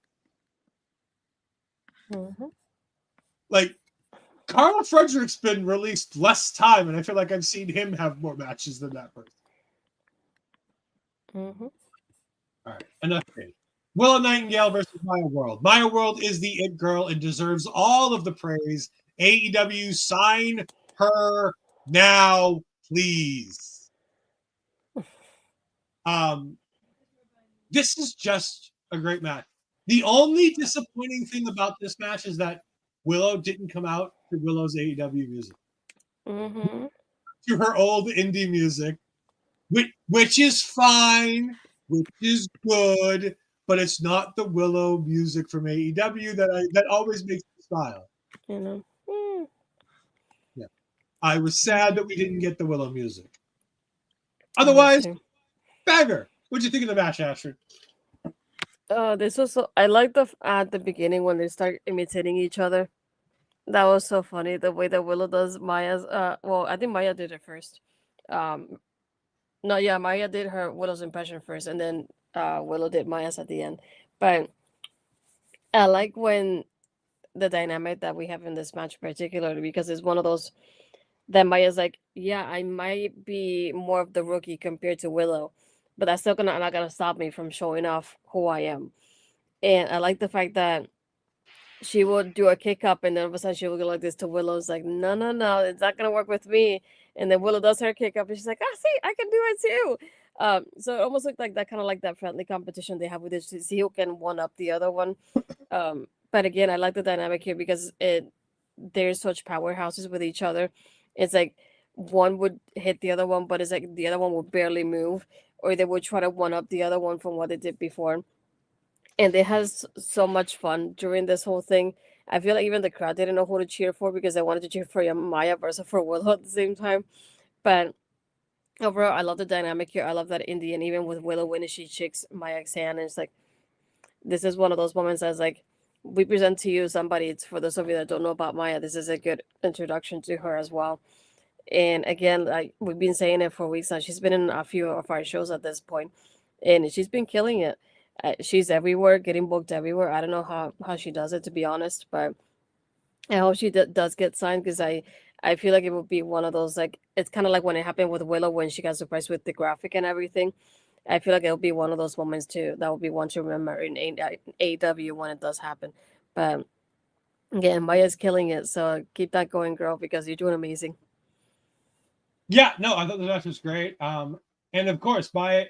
Mm-hmm. Like, Karl Fredericks been released less time, and I feel like I've seen him have more matches than that person. Mm-hmm. All right, enough hate. Willow Nightingale versus Maya World. Maya World is the it girl and deserves all of the praise. AEW, sign her now, please. This is just a great match. The only disappointing thing about this match is that Willow didn't come out to Willow's AEW music. Mm-hmm. To her old indie music, which is fine, which is good, but it's not the Willow music from AEW that always makes me smile. You know. Mm. Yeah, I was sad that we didn't get the Willow music. Otherwise, bagger. What'd you think of the match, Astrid? This was so. I like at the beginning when they start imitating each other. That was so funny. The way that Willow does Maya's. Well, I think Maya did it first. No, yeah, Maya did her Willow's impression first, and then Willow did Maya's at the end. But I like when the dynamic that we have in this match, particularly because it's one of those that Maya's like, yeah, I might be more of the rookie compared to Willow, but that's still not gonna stop me from showing off who I am. And I like the fact that she would do a kick up, and then all of a sudden she would go like this to Willow. It's like, no, no, no, it's not gonna work with me. And then Willow does her kick up, and she's like, ah, see, I can do it too. So it almost looked like that, kind of like that friendly competition they have with this to see who can one up the other one. But again, I like the dynamic here because they're such powerhouses with each other. It's like one would hit the other one, but it's like the other one would barely move, or they would try to one up the other one from what they did before. And they had so much fun during this whole thing. I feel like even the crowd didn't know who to cheer for because they wanted to cheer for Maya versus for Willow at the same time. But overall, I love the dynamic here. I love that Indian, even with Willow when she shakes Maya's hand, and it's like, this is one of those moments that's like, we present to you somebody. It's for those of you that don't know about Maya. This is a good introduction to her as well. And again, like we've been saying it for weeks now, she's been in a few of our shows at this point, and she's been killing it. She's everywhere, getting booked everywhere. I don't know how she does it, to be honest, but I hope she does get signed because I feel like it would be one of those, like, it's kind of like when it happened with Willow when she got surprised with the graphic and everything. I feel like it'll be one of those moments too. That will be one to remember in AEW when it does happen. But again, Maya's killing it, so keep that going, girl, because you're doing amazing. Yeah, no, I thought the match was great. And of course, Maya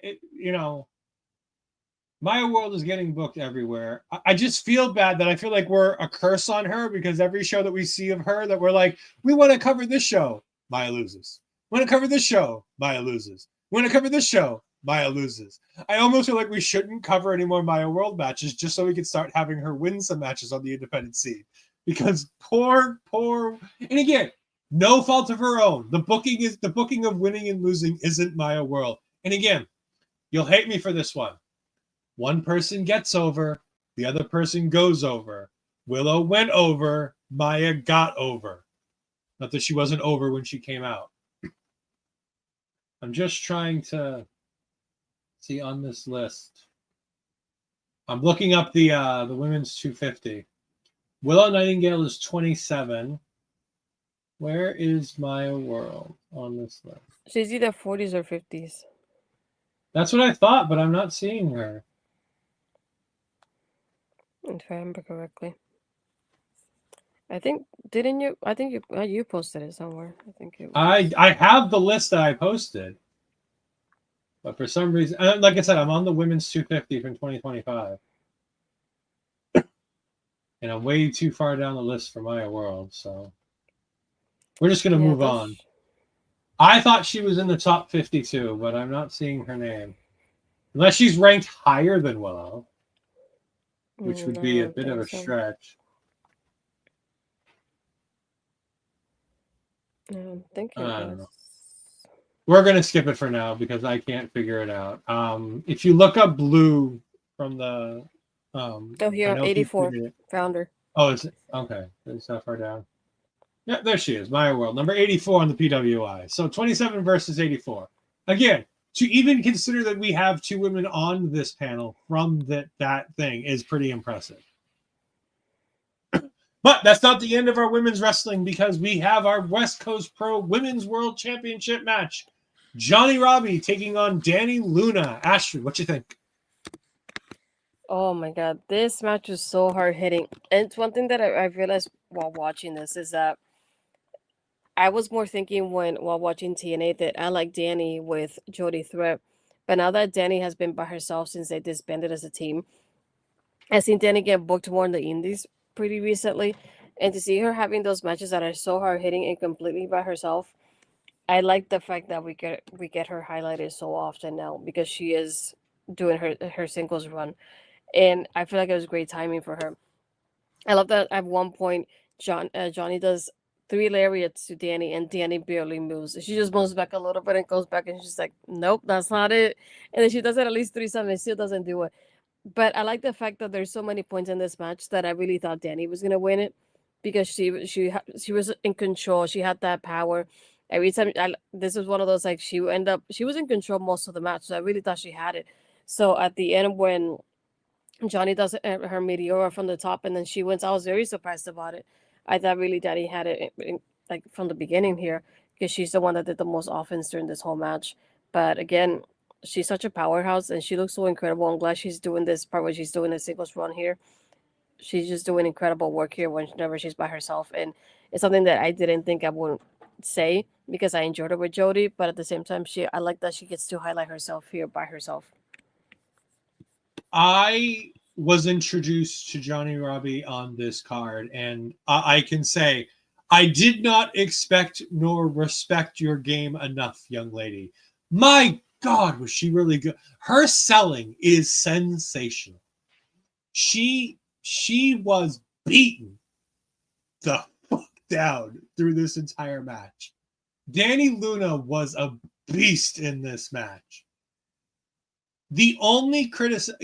World is getting booked everywhere. I just feel bad that I feel like we're a curse on her because every show that we see of her that we're like, we want to cover this show, Maya loses. We want to cover this show, Maya loses. We want to cover this show, Maya loses. I almost feel like we shouldn't cover any more Maya World matches just so we can start having her win some matches on the independent scene. Because poor, and again, no fault of her own. The booking of winning and losing isn't Maya World. And again, you'll hate me for this one. One person gets over, the other person goes over. Willow went over, Maya got over. Not that she wasn't over when she came out. I'm just trying to see on this list. I'm looking up the women's 250. Willow Nightingale is 27. Where is Maya World on this list? She's either 40s or 50s. That's what I thought, but I'm not seeing her. If I remember correctly. I think didn't you? I think you posted it somewhere. I think it was. I have the list that I posted, but for some reason, like I said, I'm on the women's 250 from 2025, and I'm way too far down the list for Maya World. So we're just gonna move on. I thought she was in the top 52, but I'm not seeing her name, unless she's ranked higher than Willow, which would be a bit of a stretch. I don't think it I don't was. know. We're going to skip it for now because I can't figure it out. If you look up Blue from the... oh, here, 84. Found her. Oh, it's okay. It's not far down. Yeah, there she is. Maya World. Number 84 on the PWI. So 27 versus 84. Again, to even consider that we have two women on this panel from that thing is pretty impressive. But that's not the end of our women's wrestling because we have our West Coast Pro Women's World Championship match. Johnnie Robbie taking on Dani Luna. Astrid, what you think? Oh my god, this match was so hard hitting. And it's one thing that I realized while watching this is that I was more thinking while watching TNA that I like Dani with Jody Threat. But now that Dani has been by herself since they disbanded as a team, I've seen Dani get booked more in the indies pretty recently. And to see her having those matches that are so hard hitting and completely by herself, I like the fact that we get her highlighted so often now because she is doing her singles run. And I feel like it was great timing for her. I love that at one point Johnnie does 3 lariats to Dani and Dani barely moves. She just moves back a little bit and goes back and she's like, nope, that's not it. And then she does it at least 3 times and still doesn't do it. But I like the fact that there's so many points in this match that I really thought Dani was gonna win it because she was in control. She had that power. Every time this was one of those like she was in control most of the match, so I really thought she had it. So at the end when Johnnie does her Meteora from the top and then she wins, I was very surprised about it. I thought really Dani had it like from the beginning here because she's the one that did the most offense during this whole match. But again, she's such a powerhouse and she looks so incredible. I'm glad she's doing this part where she's doing the singles run here. She's just doing incredible work here whenever she's by herself. And it's something that I didn't think I would say because I enjoyed her with Jody, but at the same time, I like that she gets to highlight herself here by herself. I was introduced to Johnnie Robbie on this card, and I can say I did not expect nor respect your game enough, young lady. My God, was she really good? Her selling is sensational. She was beaten the fuck down through this entire match. Dani Luna was a beast in this match. The only criticism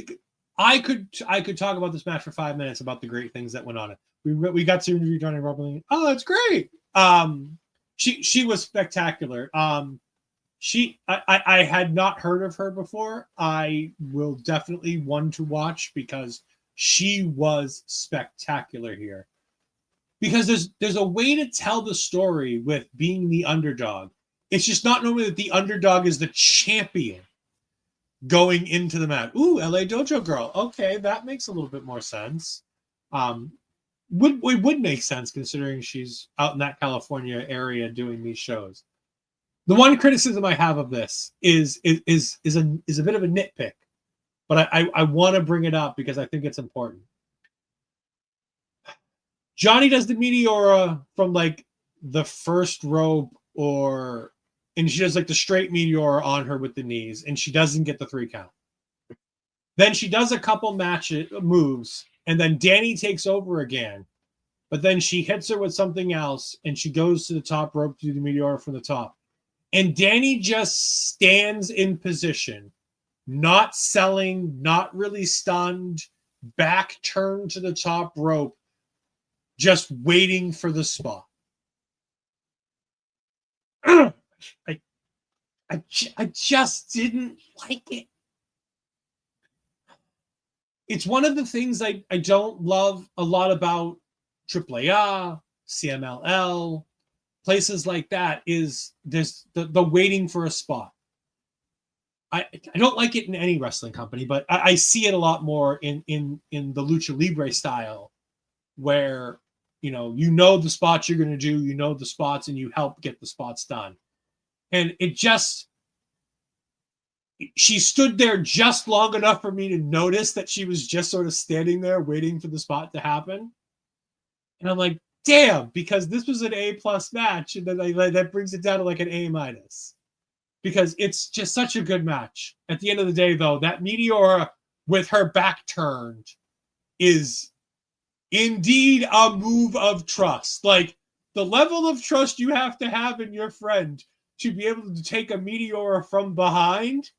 I could talk about this match for 5 minutes about the great things that went on it. We got to interview Johnnie Robbie. Oh, that's great. She was spectacular. I had not heard of her before. I will definitely one to watch because she was spectacular here. Because there's a way to tell the story with being the underdog. It's just not normally that the underdog is the champion going into the match. Ooh, LA Dojo Girl. Okay, that makes a little bit more sense. Would make sense considering she's out in that California area doing these shows. The one criticism I have of this is a bit of a nitpick, but I want to bring it up because I think it's important. Johnnie does the Meteora from like the first rope and she does like the straight Meteora on her with the knees and she doesn't get the 3 count. Then she does a couple moves and then Dani takes over again, but then she hits her with something else and she goes to the top rope to do the Meteora from the top. And Dani just stands in position, not selling, not really stunned, back turned to the top rope, just waiting for the spot. I just didn't like it. it's one of the things I don't love a lot about AAA, CMLL, places like that, is there's the waiting for a spot. I don't like it in any wrestling company, but I see it a lot more in the Lucha Libre style, where you know the spots you're going to do, you know the spots, and you help get the spots done. And it just, she stood there just long enough for me to notice that she was just sort of standing there waiting for the spot to happen. And I'm like, damn, because this was an A+ match, and then that brings it down to like an A-, because it's just such a good match. At the end of the day, though, that Meteora with her back turned is indeed a move of trust. Like, the level of trust you have to have in your friend to be able to take a Meteora from behind,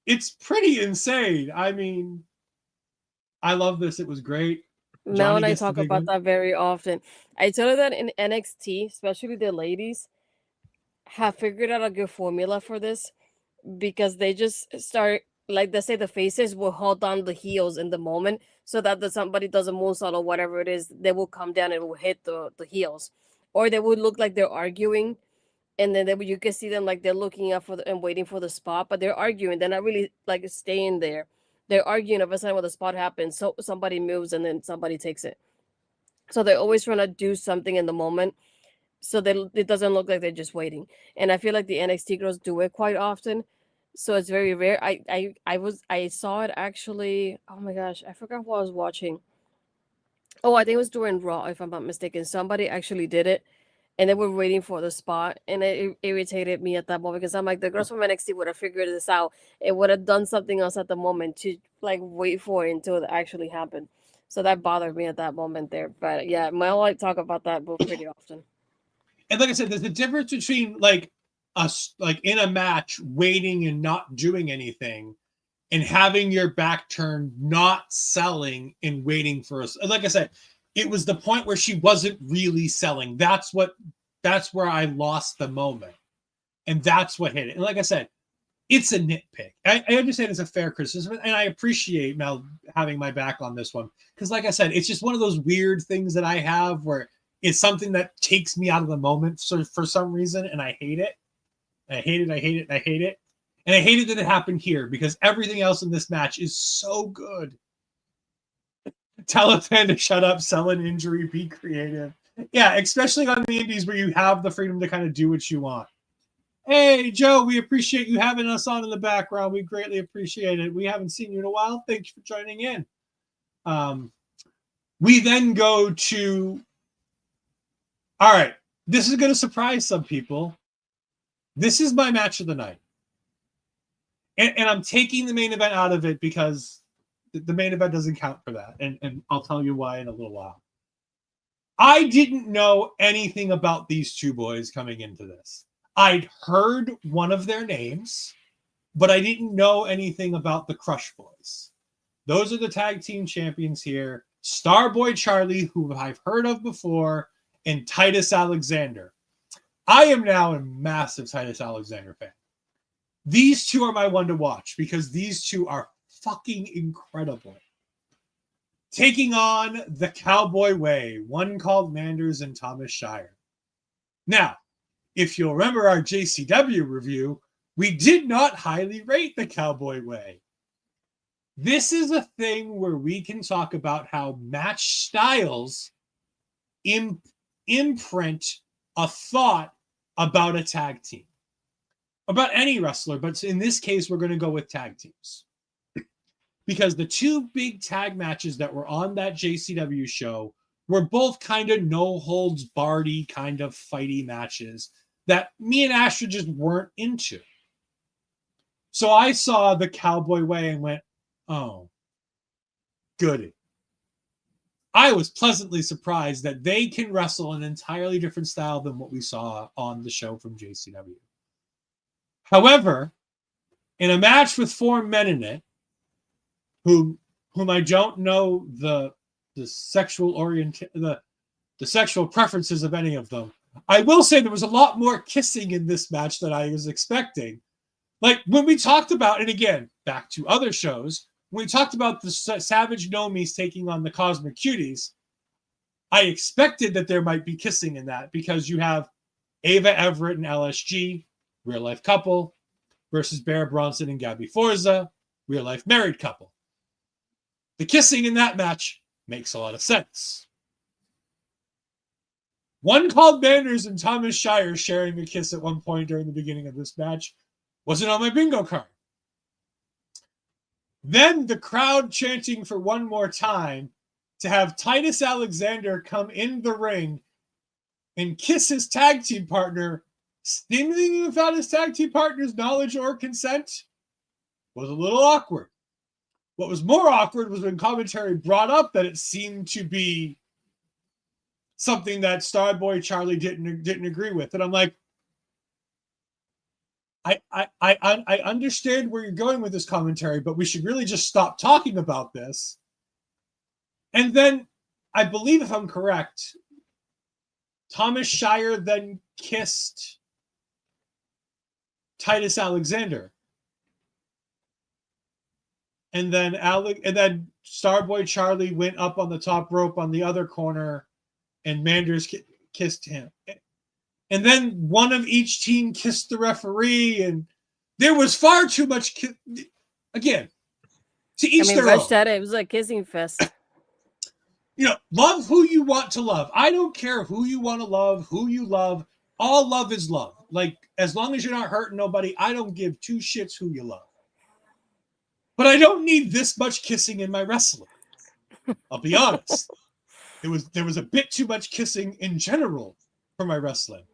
it's pretty insane. I mean, I love this. It was great. Mel and I gets the talk big about one. that very often. I tell you that in NXT, especially the ladies, have figured out a good formula for this, because they just start, like they say, the faces will hold down the heels in the moment, so that somebody does a moonsault or whatever it is, they will come down and will hit the heels, or they would look like they're arguing, and then you can see them like they're looking up and waiting for the spot, but they're arguing. They're not really like staying there. They're arguing. All of a sudden, when the spot happens, so somebody moves and then somebody takes it. So they're always trying to do something in the moment, so it doesn't look like they're just waiting. And I feel like the NXT girls do it quite often, so it's very rare. I saw it actually. Oh my gosh, I forgot what I was watching. Oh, I think it was during Raw, if I'm not mistaken. Somebody actually did it, and they were waiting for the spot, and it irritated me at that moment, because I'm like, the girls from NXT would have figured this out. It would have done something else at the moment to like wait for it until it actually happened. So that bothered me at that moment there. But yeah, Mel, I talk about that both pretty often. And like I said, there's a difference between like us, like in a match, waiting and not doing anything, and having your back turned, not selling and waiting for us. Like I said, it was the point where she wasn't really selling. That's where I lost the moment. And that's what hit it. And like I said, it's a nitpick. I understand it's a fair criticism, and I appreciate Mel having my back on this one. Because like I said, it's just one of those weird things that I have where it's something that takes me out of the moment for some reason, and I hate it. I hate it, I hate it, I hate it. And I hated that it happened here, because everything else in this match is so good. Tell a fan to shut up, sell an injury, be creative. Yeah, especially on the indies where you have the freedom to kind of do what you want. Hey, Joe, we appreciate you having us on in the background. We greatly appreciate it. We haven't seen you in a while. Thank you for joining in. We then go to... All right, this is going to surprise some people. This is my match of the night. And I'm taking the main event out of it because the main event doesn't count for that. And I'll tell you why in a little while. I didn't know anything about these two boys coming into this. I'd heard one of their names, but I didn't know anything about the Crush Boys. Those are the tag team champions here. Starboy Charlie, who I've heard of before, and Titus Alexander. I am now a massive Titus Alexander fan. These two are my one to watch because these two are fucking incredible. Taking on the Cowboy Way, one called Manders and Thomas Shire. Now, if you'll remember our JCW review, we did not highly rate the Cowboy Way. This is a thing where we can talk about how match styles imprint a thought about a tag team. About any wrestler, but in this case, we're going to go with tag teams. Because the two big tag matches that were on that JCW show were both kind of no-holds-barred kind of fighty matches that me and Astrid just weren't into. So I saw the Cowboy Way and went, oh, goody. I was pleasantly surprised that they can wrestle an entirely different style than what we saw on the show from JCW. However, in a match with 4 men in it, whom I don't know the sexual the sexual preferences of any of them, I will say there was a lot more kissing in this match than I was expecting. Like when we talked about, and again, back to other shows, when we talked about the Savage Nomies taking on the Cosmic Cuties, I expected that there might be kissing in that because you have Ava Everett and LSG, real life couple, versus Bear Bronson and Gabby Forza, real life married couple. The kissing in that match makes a lot of sense. One called Manders and Thomas Shire sharing a kiss at one point during the beginning of this match wasn't on my bingo card. Then the crowd chanting for one more time to have Titus Alexander come in the ring and kiss his tag team partner, seemingly without his tag team partner's knowledge or consent, was a little awkward. What was more awkward was when commentary brought up that it seemed to be something that Starboy Charlie didn't agree with. And I'm like, I understand where you're going with this commentary, but we should really just stop talking about this. And then, I believe if I'm correct, Thomas Shire then kissed Titus Alexander. And then Starboy Charlie went up on the top rope on the other corner, and Manders kissed him. And then one of each team kissed the referee, and there was far too much. Again, to each their own. It was like kissing fest. Love who you want to love. I don't care who you want to love, who you love. All love is love. Like, as long as you're not hurting nobody, I don't give two shits who you love. But I don't need this much kissing in my wrestling. I'll be honest. There was a bit too much kissing in general for my wrestling.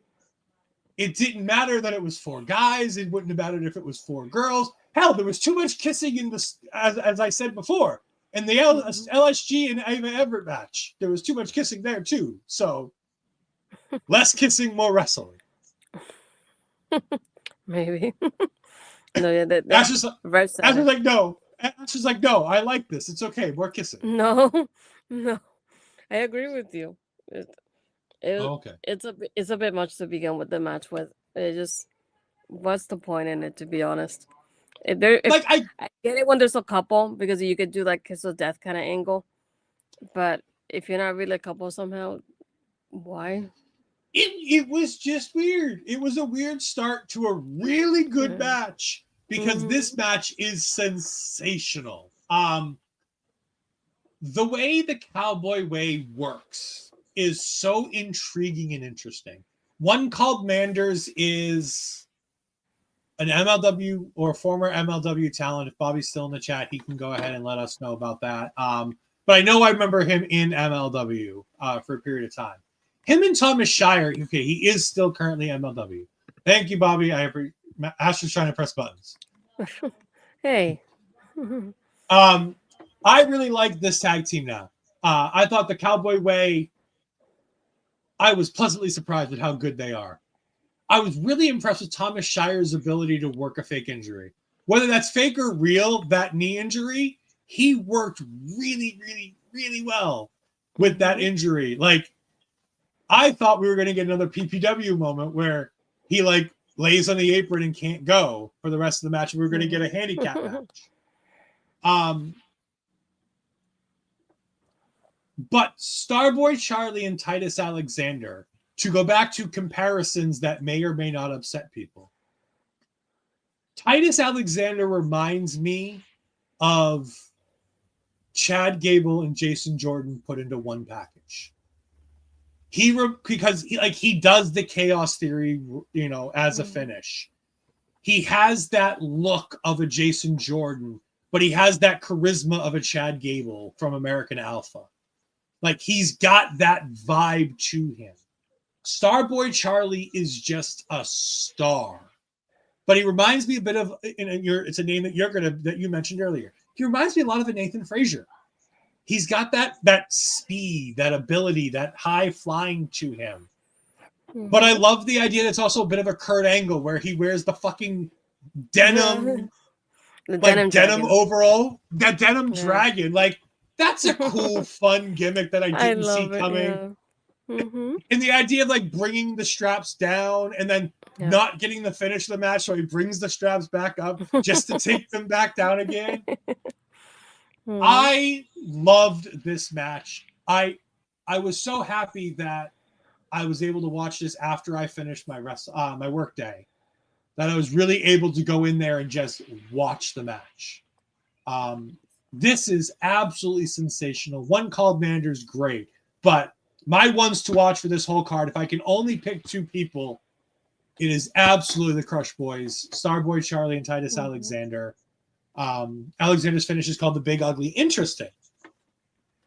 It didn't matter that it was 4 guys. It wouldn't have mattered if it was 4 girls. Hell, there was too much kissing in this, as I said before, in the LSG and Ava Everett match. There was too much kissing there too. So less kissing, more wrestling. Maybe. No, Ash was like, no. Ash was like, no, I like this. It's okay. More kissing. No. I agree with you. Okay. It's a bit much to begin with the match with. It just, what's the point in it, to be honest? I get it when there's a couple, because you could do like kiss of death kind of angle, but if you're not really a couple somehow, why? It was just weird. It was a weird start to a really good match, because this match is sensational. The way the Cowboy Way works is so intriguing and interesting. One called Manders is an MLW or former MLW talent. If Bobby's still in the chat, he can go ahead and let us know about that. But I know I remember him in MLW for a period of time. Him and Thomas Shire, okay, he is still currently MLW. Thank you, Bobby. Astrid's trying to press buttons. Hey. I really like this tag team now. I thought the Cowboy Way, I was pleasantly surprised at how good they are. I was really impressed with Thomas Shire's ability to work a fake injury. Whether that's fake or real, that knee injury, he worked really, really, really well with that injury. Like, I thought we were going to get another PPW moment where he like lays on the apron and can't go for the rest of the match. We were going to get a handicap match. But Starboy Charlie and Titus Alexander, to go back to comparisons that may or may not upset people, Titus Alexander reminds me of Chad Gable and Jason Jordan put into one package. Because he does the chaos theory, as a finish. He has that look of a Jason Jordan, but he has that charisma of a Chad Gable from American Alpha. Like, he's got that vibe to him. Starboy Charlie is just a star. But he reminds me a bit of, it's a name that you mentioned earlier. He reminds me a lot of a Nathan Frazier. He's got that speed, that ability, that high flying to him. But I love the idea that it's also a bit of a Kurt Angle where he wears the fucking denim, denim overall, that denim dragon. Like, that's a cool, fun gimmick that I didn't see coming. And the idea of like bringing the straps down and then not getting the finish of the match, so he brings the straps back up just to take them back down again. I loved this match. I was so happy that I was able to watch this after I finished my my work day, that I was really able to go in there and just watch the match. This is absolutely sensational. One called manager is great, but my ones to watch for this whole card, if I can only pick two people, it is absolutely the Crush Boys, Starboy Charlie and Titus Alexander. Alexander's finish is called the Big Ugly. Interesting.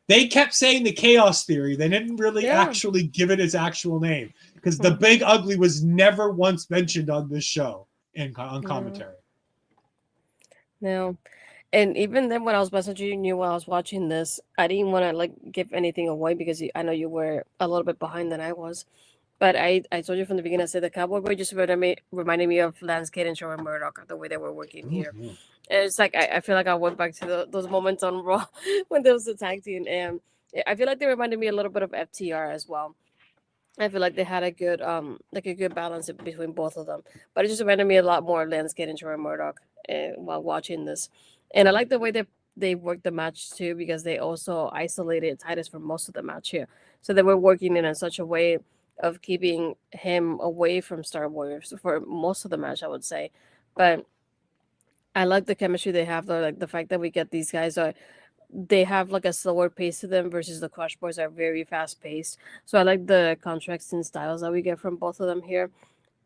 They kept saying the Chaos Theory. They didn't really actually give it its actual name, because the Big Ugly was never once mentioned on this show on commentary. No. And even then, when I was messaging you while I was watching this, I didn't want to like give anything away because I know you were a little bit behind than I was. But I told you from the beginning, I said the Cowboy Boy just reminded me of Lance Cade and Sharon Murdoch, the way they were working here. And it's like, I feel like I went back to those moments on Raw when there was a tag team. And I feel like they reminded me a little bit of FTR as well. I feel like they had a good balance between both of them. But it just reminded me a lot more of Lance Cade and Sharon Murdoch while watching this. And I like the way they worked the match too, because they also isolated Titus for most of the match here. So they were working in such a way of keeping him away from Starboy for most of the match, I would say. But I like the chemistry they have, though. Like the fact that we get these guys they have like a slower pace to them versus the Crush Boys are very fast paced. So I like the contrasts and styles that we get from both of them here.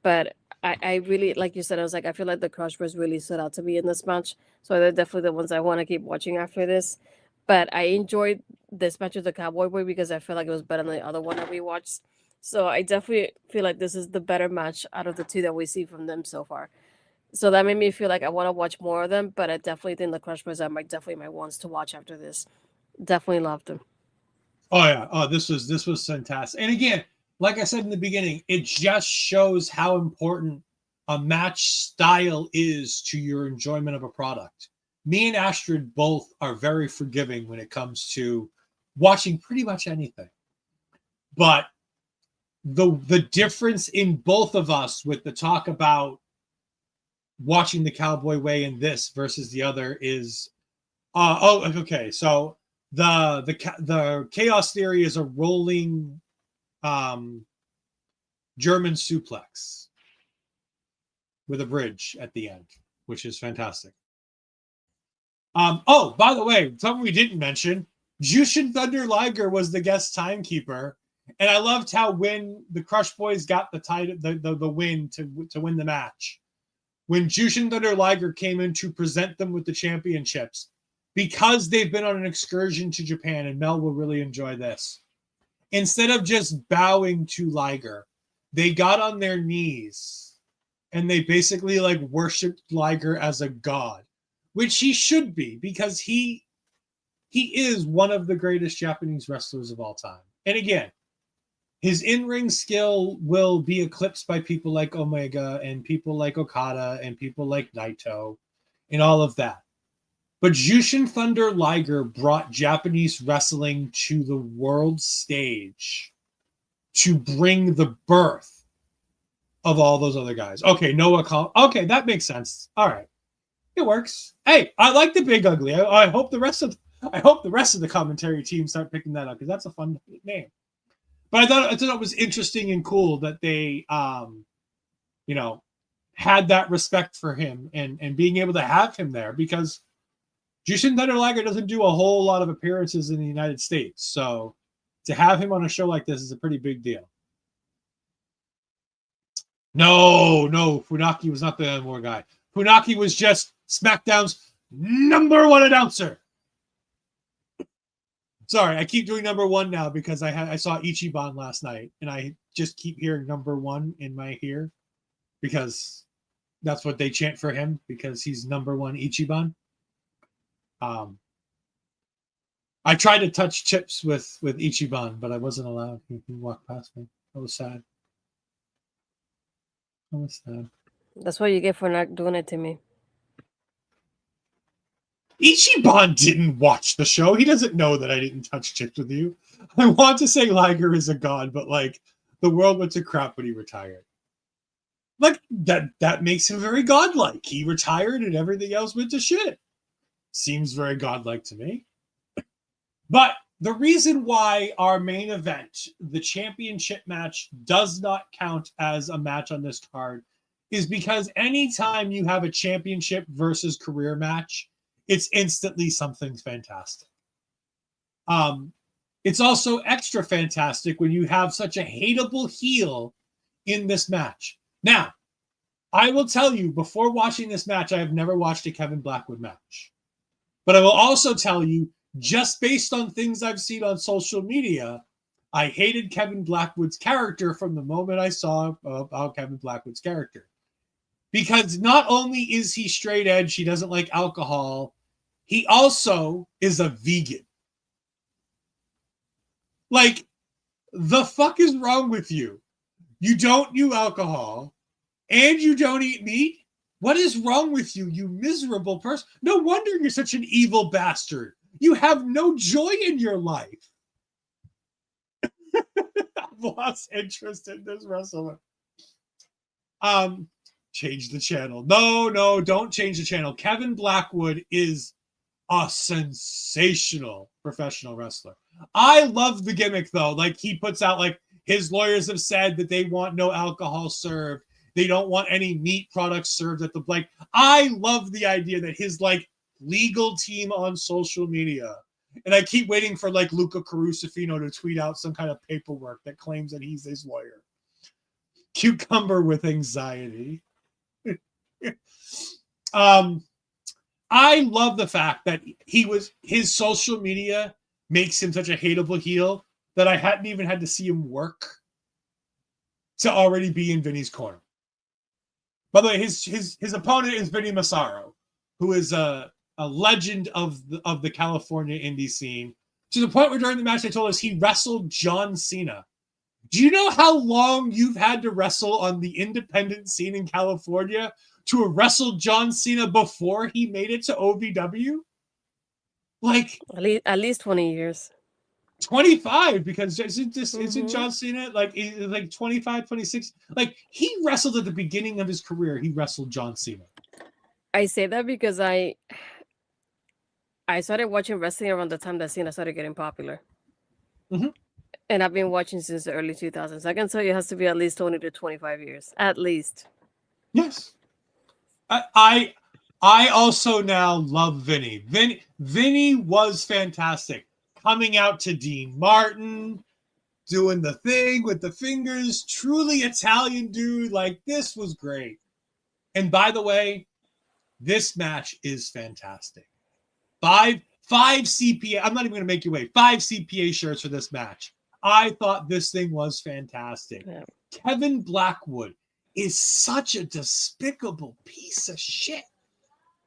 But I really, like you said, I was like, I feel like the Crush Boys really stood out to me in this match. So they're definitely the ones I want to keep watching after this. But I enjoyed this match with the Cowboy Boy because I feel like it was better than the other one that we watched. So I definitely feel like this is the better match out of the two that we see from them so far. So that made me feel like I want to watch more of them. But I definitely think the Crush Boys are definitely my ones to watch after this. Definitely loved them. Oh yeah. Oh, this was fantastic. And again, like I said in the beginning, it just shows how important a match style is to your enjoyment of a product. Me and Astrid both are very forgiving when it comes to watching pretty much anything. But the difference in both of us with the talk about watching the Cowboy Way in this versus the other is okay. So the Chaos Theory is a rolling German suplex with a bridge at the end, which is fantastic. Oh, by the way, something we didn't mention, Jushin Thunder Liger was the guest timekeeper, and I loved how when the Crush Boys got the win to win the match, when Jushin Thunder Liger came in to present them with the championships, because they've been on an excursion to Japan, and Mel will really enjoy this. Instead of just bowing to Liger, they got on their knees and they basically like worshipped Liger as a god, which he should be, because he is one of the greatest Japanese wrestlers of all time. And again, his in-ring skill will be eclipsed by people like Omega and people like Okada and people like Naito and all of that. But Jushin Thunder Liger brought Japanese wrestling to the world stage to bring the birth of all those other guys. Okay, okay, that makes sense. All right, it works. Hey, I like the Big Ugly. I hope the rest of the commentary team start picking that up, because that's a fun name. But I thought it was interesting and cool that they, had that respect for him and being able to have him there, because Jushin Thunder Liger doesn't do a whole lot of appearances in the United States. So to have him on a show like this is a pretty big deal. No, Funaki was not the N-War guy. Funaki was just SmackDown's #1 announcer. Sorry, I keep doing #1 now because I saw Ichiban last night, and I just keep hearing #1 in my ear because that's what they chant for him, because he's #1 Ichiban. I tried to touch Chips with Ichiban, but I wasn't allowed. He walked past me. I was sad. That's what you get for not doing it to me. Ichiban didn't watch the show. He doesn't know that I didn't touch Chips with you. I want to say Liger is a god, but like the world went to crap when he retired. Like that makes him very godlike. He retired and everything else went to shit. Seems very godlike to me. But the reason why our main event, the championship match, does not count as a match on this card is because anytime you have a championship versus career match, it's instantly something fantastic. It's also extra fantastic when you have such a hateable heel in this match. Now, I will tell you, before watching this match, I have never watched a Kevin Blackwood match. But I will also tell you, just based on things I've seen on social media, I hated Kevin Blackwood's character from the moment I saw Kevin Blackwood's character. Because not only is he straight edge, he doesn't like alcohol, he also is a vegan. Like, the fuck is wrong with you? You don't do alcohol, and you don't eat meat? What is wrong with you, you miserable person? No wonder you're such an evil bastard. You have no joy in your life. I've lost interest in this wrestler. Change the channel. No, don't change the channel. Kevin Blackwood is a sensational professional wrestler. I love the gimmick, though. Like, he puts out, like, his lawyers have said that they want no alcohol served. They don't want any meat products served at the, like, I love the idea that his, like, legal team on social media, and I keep waiting for, like, Luca Carusifino to tweet out some kind of paperwork that claims that he's his lawyer. Cucumber with anxiety. I love the fact that his social media makes him such a hateable heel that I hadn't even had to see him work to already be in Vinnie's corner. By the way, his opponent is Vinnie Massaro, who is a legend of the California indie scene, to the point where during the match they told us he wrestled John Cena. Do you know how long you've had to wrestle on the independent scene in California to have wrestled John Cena before he made it to OVW? Like, At least 20 years. 25, because isn't John Cena like 25, 26? Like, he wrestled at the beginning of his career. He wrestled John Cena. I say that because I started watching wrestling around the time that Cena started getting popular. Mm-hmm. And I've been watching since the early 2000s. I can tell you it has to be at least 20 to 25 years. At least. Yes. I also now love Vinnie. Vinnie was fantastic. Coming out to Dean Martin, doing the thing with the fingers, truly Italian dude. Like, this was great. And by the way, this match is fantastic. Five CPA. I'm not even going to make you wait. 5 CPA shirts for this match. I thought this thing was fantastic. Yeah. Kevin Blackwood is such a despicable piece of shit,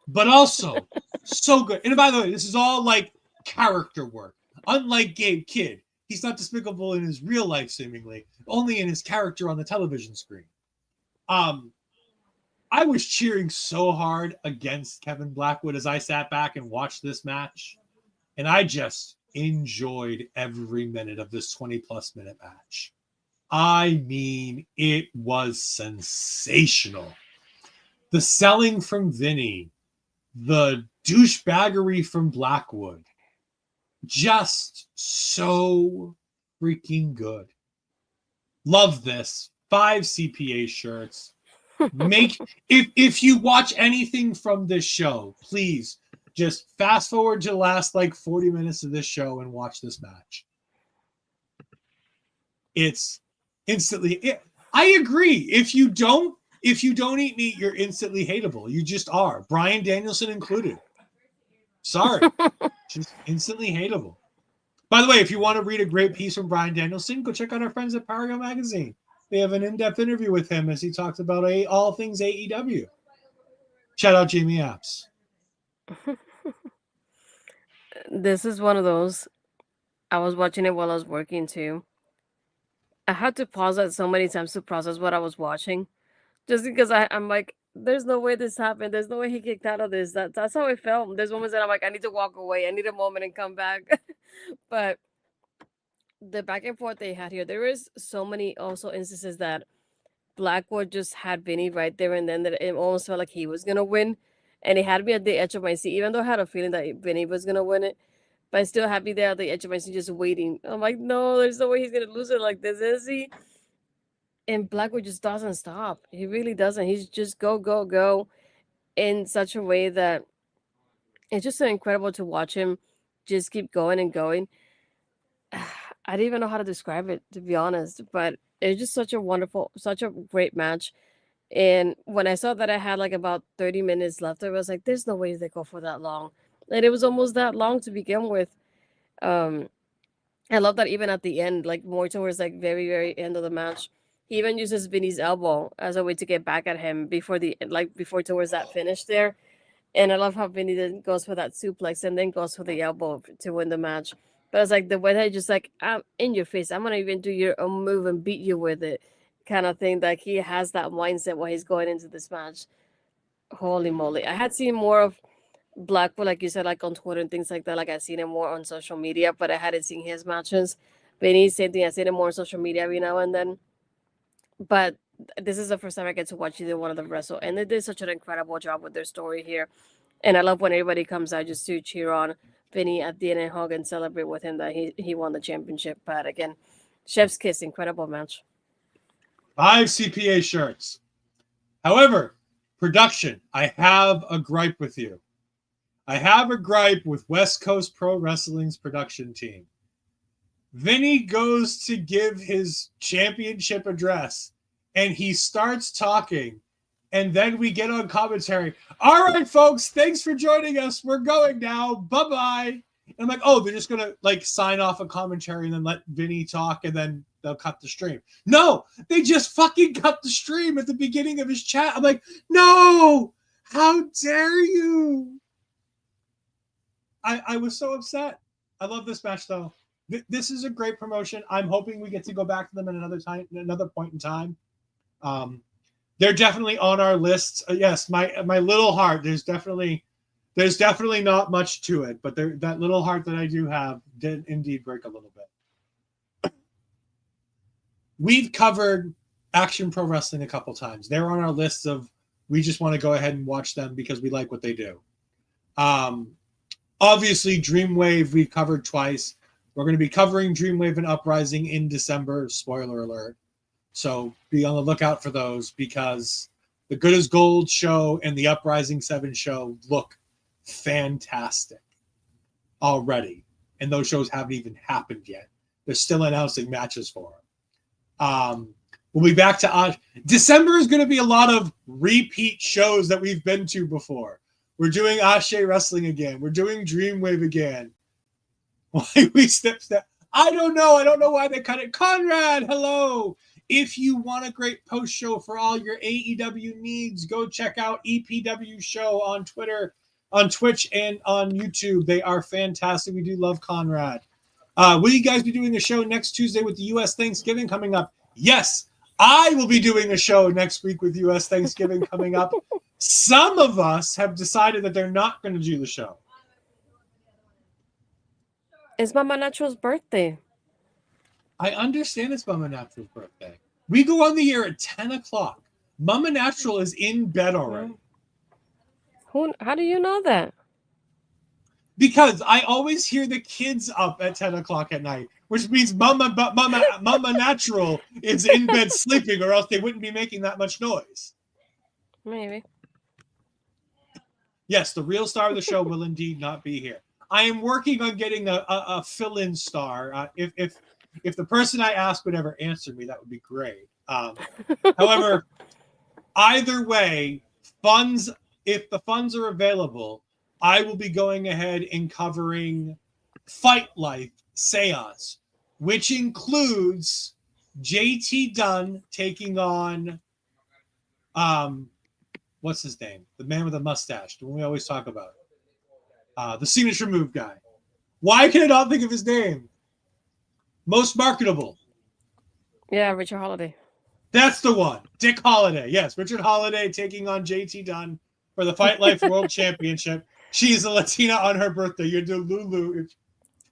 but also so good. And by the way, this is all like character work. Unlike Gabe Kidd, he's not despicable in his real life, seemingly, only in his character on the television screen. I was cheering so hard against Kevin Blackwood as I sat back and watched this match, and I just enjoyed every minute of this 20-plus minute match. I mean, it was sensational. The selling from Vinnie, the douchebaggery from Blackwood, just so freaking good. Love this. 5 CPA shirts. If you watch anything from this show, please just fast forward to the last like 40 minutes of this show and watch this match. It's instantly. I agree. If you don't eat meat, you're instantly hateable. You just are. Bryan Danielson included. Sorry, just instantly hateable. By the way, if you want to read a great piece from Bryan Danielson, go check out our friends at Pario Magazine. They have an in-depth interview with him as he talks about all things AEW. Shout out Jamie Apps. This is one of those. I was watching it while I was working too. I had to pause it so many times to process what I was watching. Just because I'm like, there's no way this happened. There's no way he kicked out of this. That's how it felt. There's moments that I'm like, I need to walk away. I need a moment and come back. But the back and forth they had here, there is so many also instances that Blackwood just had Vinnie right there and then that it almost felt like he was gonna win. and it had me at the edge of my seat, even though I had a feeling that Vinnie was gonna win it. But I still had me there at the edge of my seat, just waiting. I'm like, no, there's no way he's gonna lose it like this, is he? And Blackwood just doesn't stop. He really doesn't. He's just go, go, go in such a way that it's just so incredible to watch him just keep going and going. I don't even know how to describe it, to be honest, but it's just such a wonderful, such a great match. And when I saw that I had like about 30 minutes left, I was like, there's no way they go for that long. And it was almost that long to begin with. Um, I love that even at the end, like more towards like very, very end of the match, he even uses Vinny's elbow as a way to get back at him before before towards that finish there. And I love how Vinny then goes for that suplex and then goes for the elbow to win the match. But it's like the way that just like, I'm in your face. I'm gonna even do your own move and beat you with it, kind of thing. Like he has that mindset while he's going into this match. Holy moly! I had seen more of Blackwood, like you said, like on Twitter and things like that. Like I've seen him more on social media, but I hadn't seen his matches. Vinny, same thing. I seen him more on social media every now and then. But this is the first time I get to watch either one of them wrestle, and they did such an incredible job with their story here. And I love when everybody comes out just to cheer on Vinny at the end and hug and celebrate with him that he won the championship. But again, Chef's Kiss, incredible match. 5 CPA shirts. However, production, I have a gripe with you. I have a gripe with West Coast Pro Wrestling's production team. Vinny goes to give his championship address, and he starts talking, and then we get on commentary. All right, folks, thanks for joining us. We're going now. Bye-bye. And I'm like, oh, they're just going to like sign off a commentary and then let Vinny talk, and then they'll cut the stream. No, they just fucking cut the stream at the beginning of his chat. I'm like, no, how dare you? I was so upset. I love this match, though. This is a great promotion. I'm hoping we get to go back to them at another point in time. They're definitely on our lists. Yes, my little heart. There's definitely not much to it, but that little heart that I do have did indeed break a little bit. We've covered Action Pro Wrestling a couple times. They're on our list of we just want to go ahead and watch them because we like what they do. Obviously, Dreamwave we've covered twice. We're going to be covering Dreamwave and Uprising in December. Spoiler alert. So be on the lookout for those because the Good as Gold show and the Uprising 7 show look fantastic already. And those shows haven't even happened yet. They're still announcing matches for them. We'll be back to December is going to be a lot of repeat shows that we've been to before. We're doing Ashe Wrestling again. We're doing Dreamwave again. Why we step? I don't know. I don't know why they cut it. Conrad, hello. If you want a great post show for all your AEW needs, go check out EPW Show on Twitter, on Twitch, and on YouTube. They are fantastic. We do love Conrad. Will you guys be doing a show next Tuesday with the U.S. Thanksgiving coming up? Yes, I will be doing a show next week with U.S. Thanksgiving coming up. Some of us have decided that they're not going to do the show. It's Mama Natural's birthday. I understand it's Mama Natural's birthday. We go on the air at 10 o'clock. Mama Natural is in bed already. How do you know that? Because I always hear the kids up at 10 o'clock at night, which means Mama Natural is in bed sleeping, or else they wouldn't be making that much noise. Maybe. Yes, the real star of the show will indeed not be here. I am working on getting a fill-in star. If the person I ask would ever answer me, that would be great. However, either way, if the funds are available, I will be going ahead and covering Fight Life Seance, which includes JT Dunn taking on what's his name? The man with the mustache, the one we always talk about. The signature move guy. Why can I not think of his name? Most marketable. Yeah, Richard Holiday. That's the one. Dick Holiday. Yes, Richard Holiday taking on JT Dunn for the Fight Life World Championship. She is a Latina on her birthday. You're Delulu if you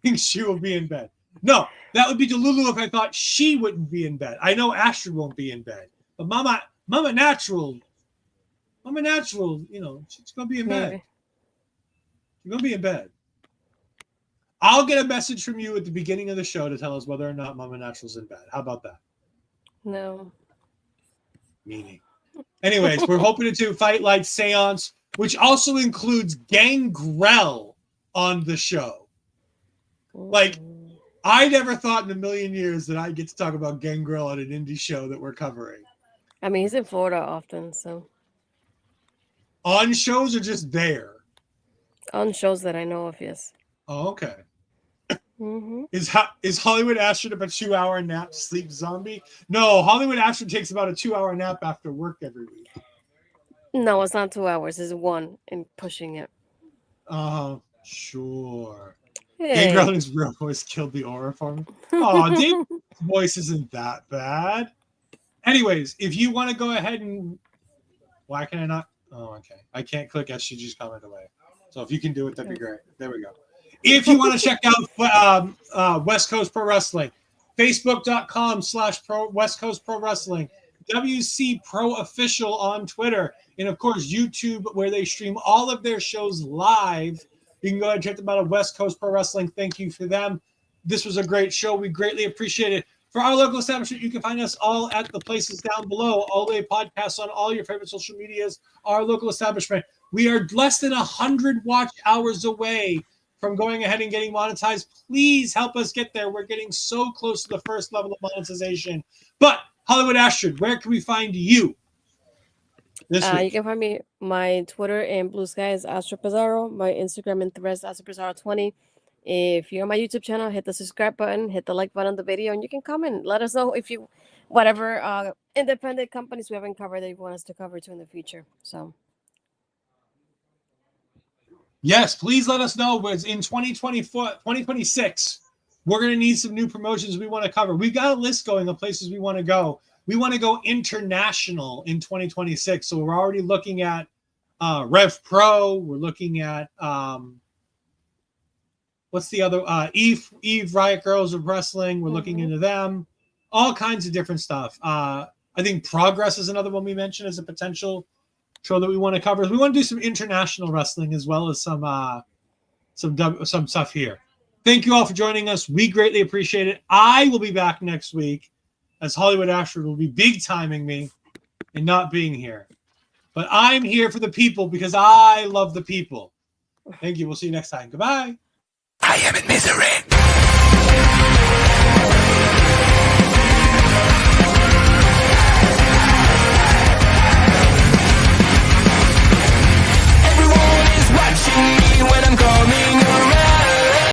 think she will be in bed. No, that would be Delulu if I thought she wouldn't be in bed. I know Astrid won't be in bed. But Mama Natural Mama Natural, she's gonna be in bed. Maybe. She's gonna be in bed. I'll get a message from you at the beginning of the show to tell us whether or not Mama Natural's in bed. How about that? No. Meaning. Anyways, we're hoping to do Fight Light Seance, which also includes Gangrel on the show. Like, I never thought in a million years that I'd get to talk about Gangrel on an indie show that we're covering. I mean, he's in Florida often, so. On shows or just there? On shows that I know of, yes. Oh, okay. Mm-hmm. Is Hollywood Astrid a 2-hour nap sleep zombie? No, Hollywood Astrid takes about a 2-hour nap after work every week. No, it's not 2 hours. It's one and pushing it. Sure. Hey. Gangrel in his real voice killed the aura for me. Oh, Dave's voice isn't that bad. Anyways, if you want to go ahead and... Why can I not? Oh, okay. I can't click SGG's comment away. So if you can do it, that'd be great. There we go. If you want to check out West Coast Pro Wrestling, Facebook.com/West Coast Pro Wrestling, WC Pro Official on Twitter, and of course YouTube, where they stream all of their shows live. You can go ahead and check them out at West Coast Pro Wrestling. Thank you for them. This was a great show. We greatly appreciate it. For our local establishment, you can find us all at the places down below. All the podcasts on all your favorite social medias. Our local establishment. We are less than 100 watch hours away from going ahead and getting monetized. Please help us get there. We're getting so close to the first level of monetization. But Hollywood Astrid, where can we find you this week? You can find me. My Twitter and Blue Sky is Astrid Pizarro. My Instagram and Threads Astrid Pizarro 20. If you're on my YouTube channel, hit the subscribe button, hit the like button on the video, and you can comment. Let us know if you, whatever independent companies we haven't covered that you want us to cover too in the future. So. Yes, please let us know. It's in 2026. We're going to need some new promotions we want to cover. We've got a list going of places we want to go. We want to go international in 2026. So we're already looking at Rev Pro. We're looking at what's the other? Eve Riot Girls of Wrestling. We're looking into them. All kinds of different stuff. I think Progress is another one we mentioned as a potential show that we want to cover. We want to do some international wrestling as well as some stuff here. Thank you all for joining us. We greatly appreciate it. I will be back next week as Hollywood Astrid will be big timing me and not being here. But I'm here for the people because I love the people. Thank you. We'll see you next time. Goodbye. I am in misery.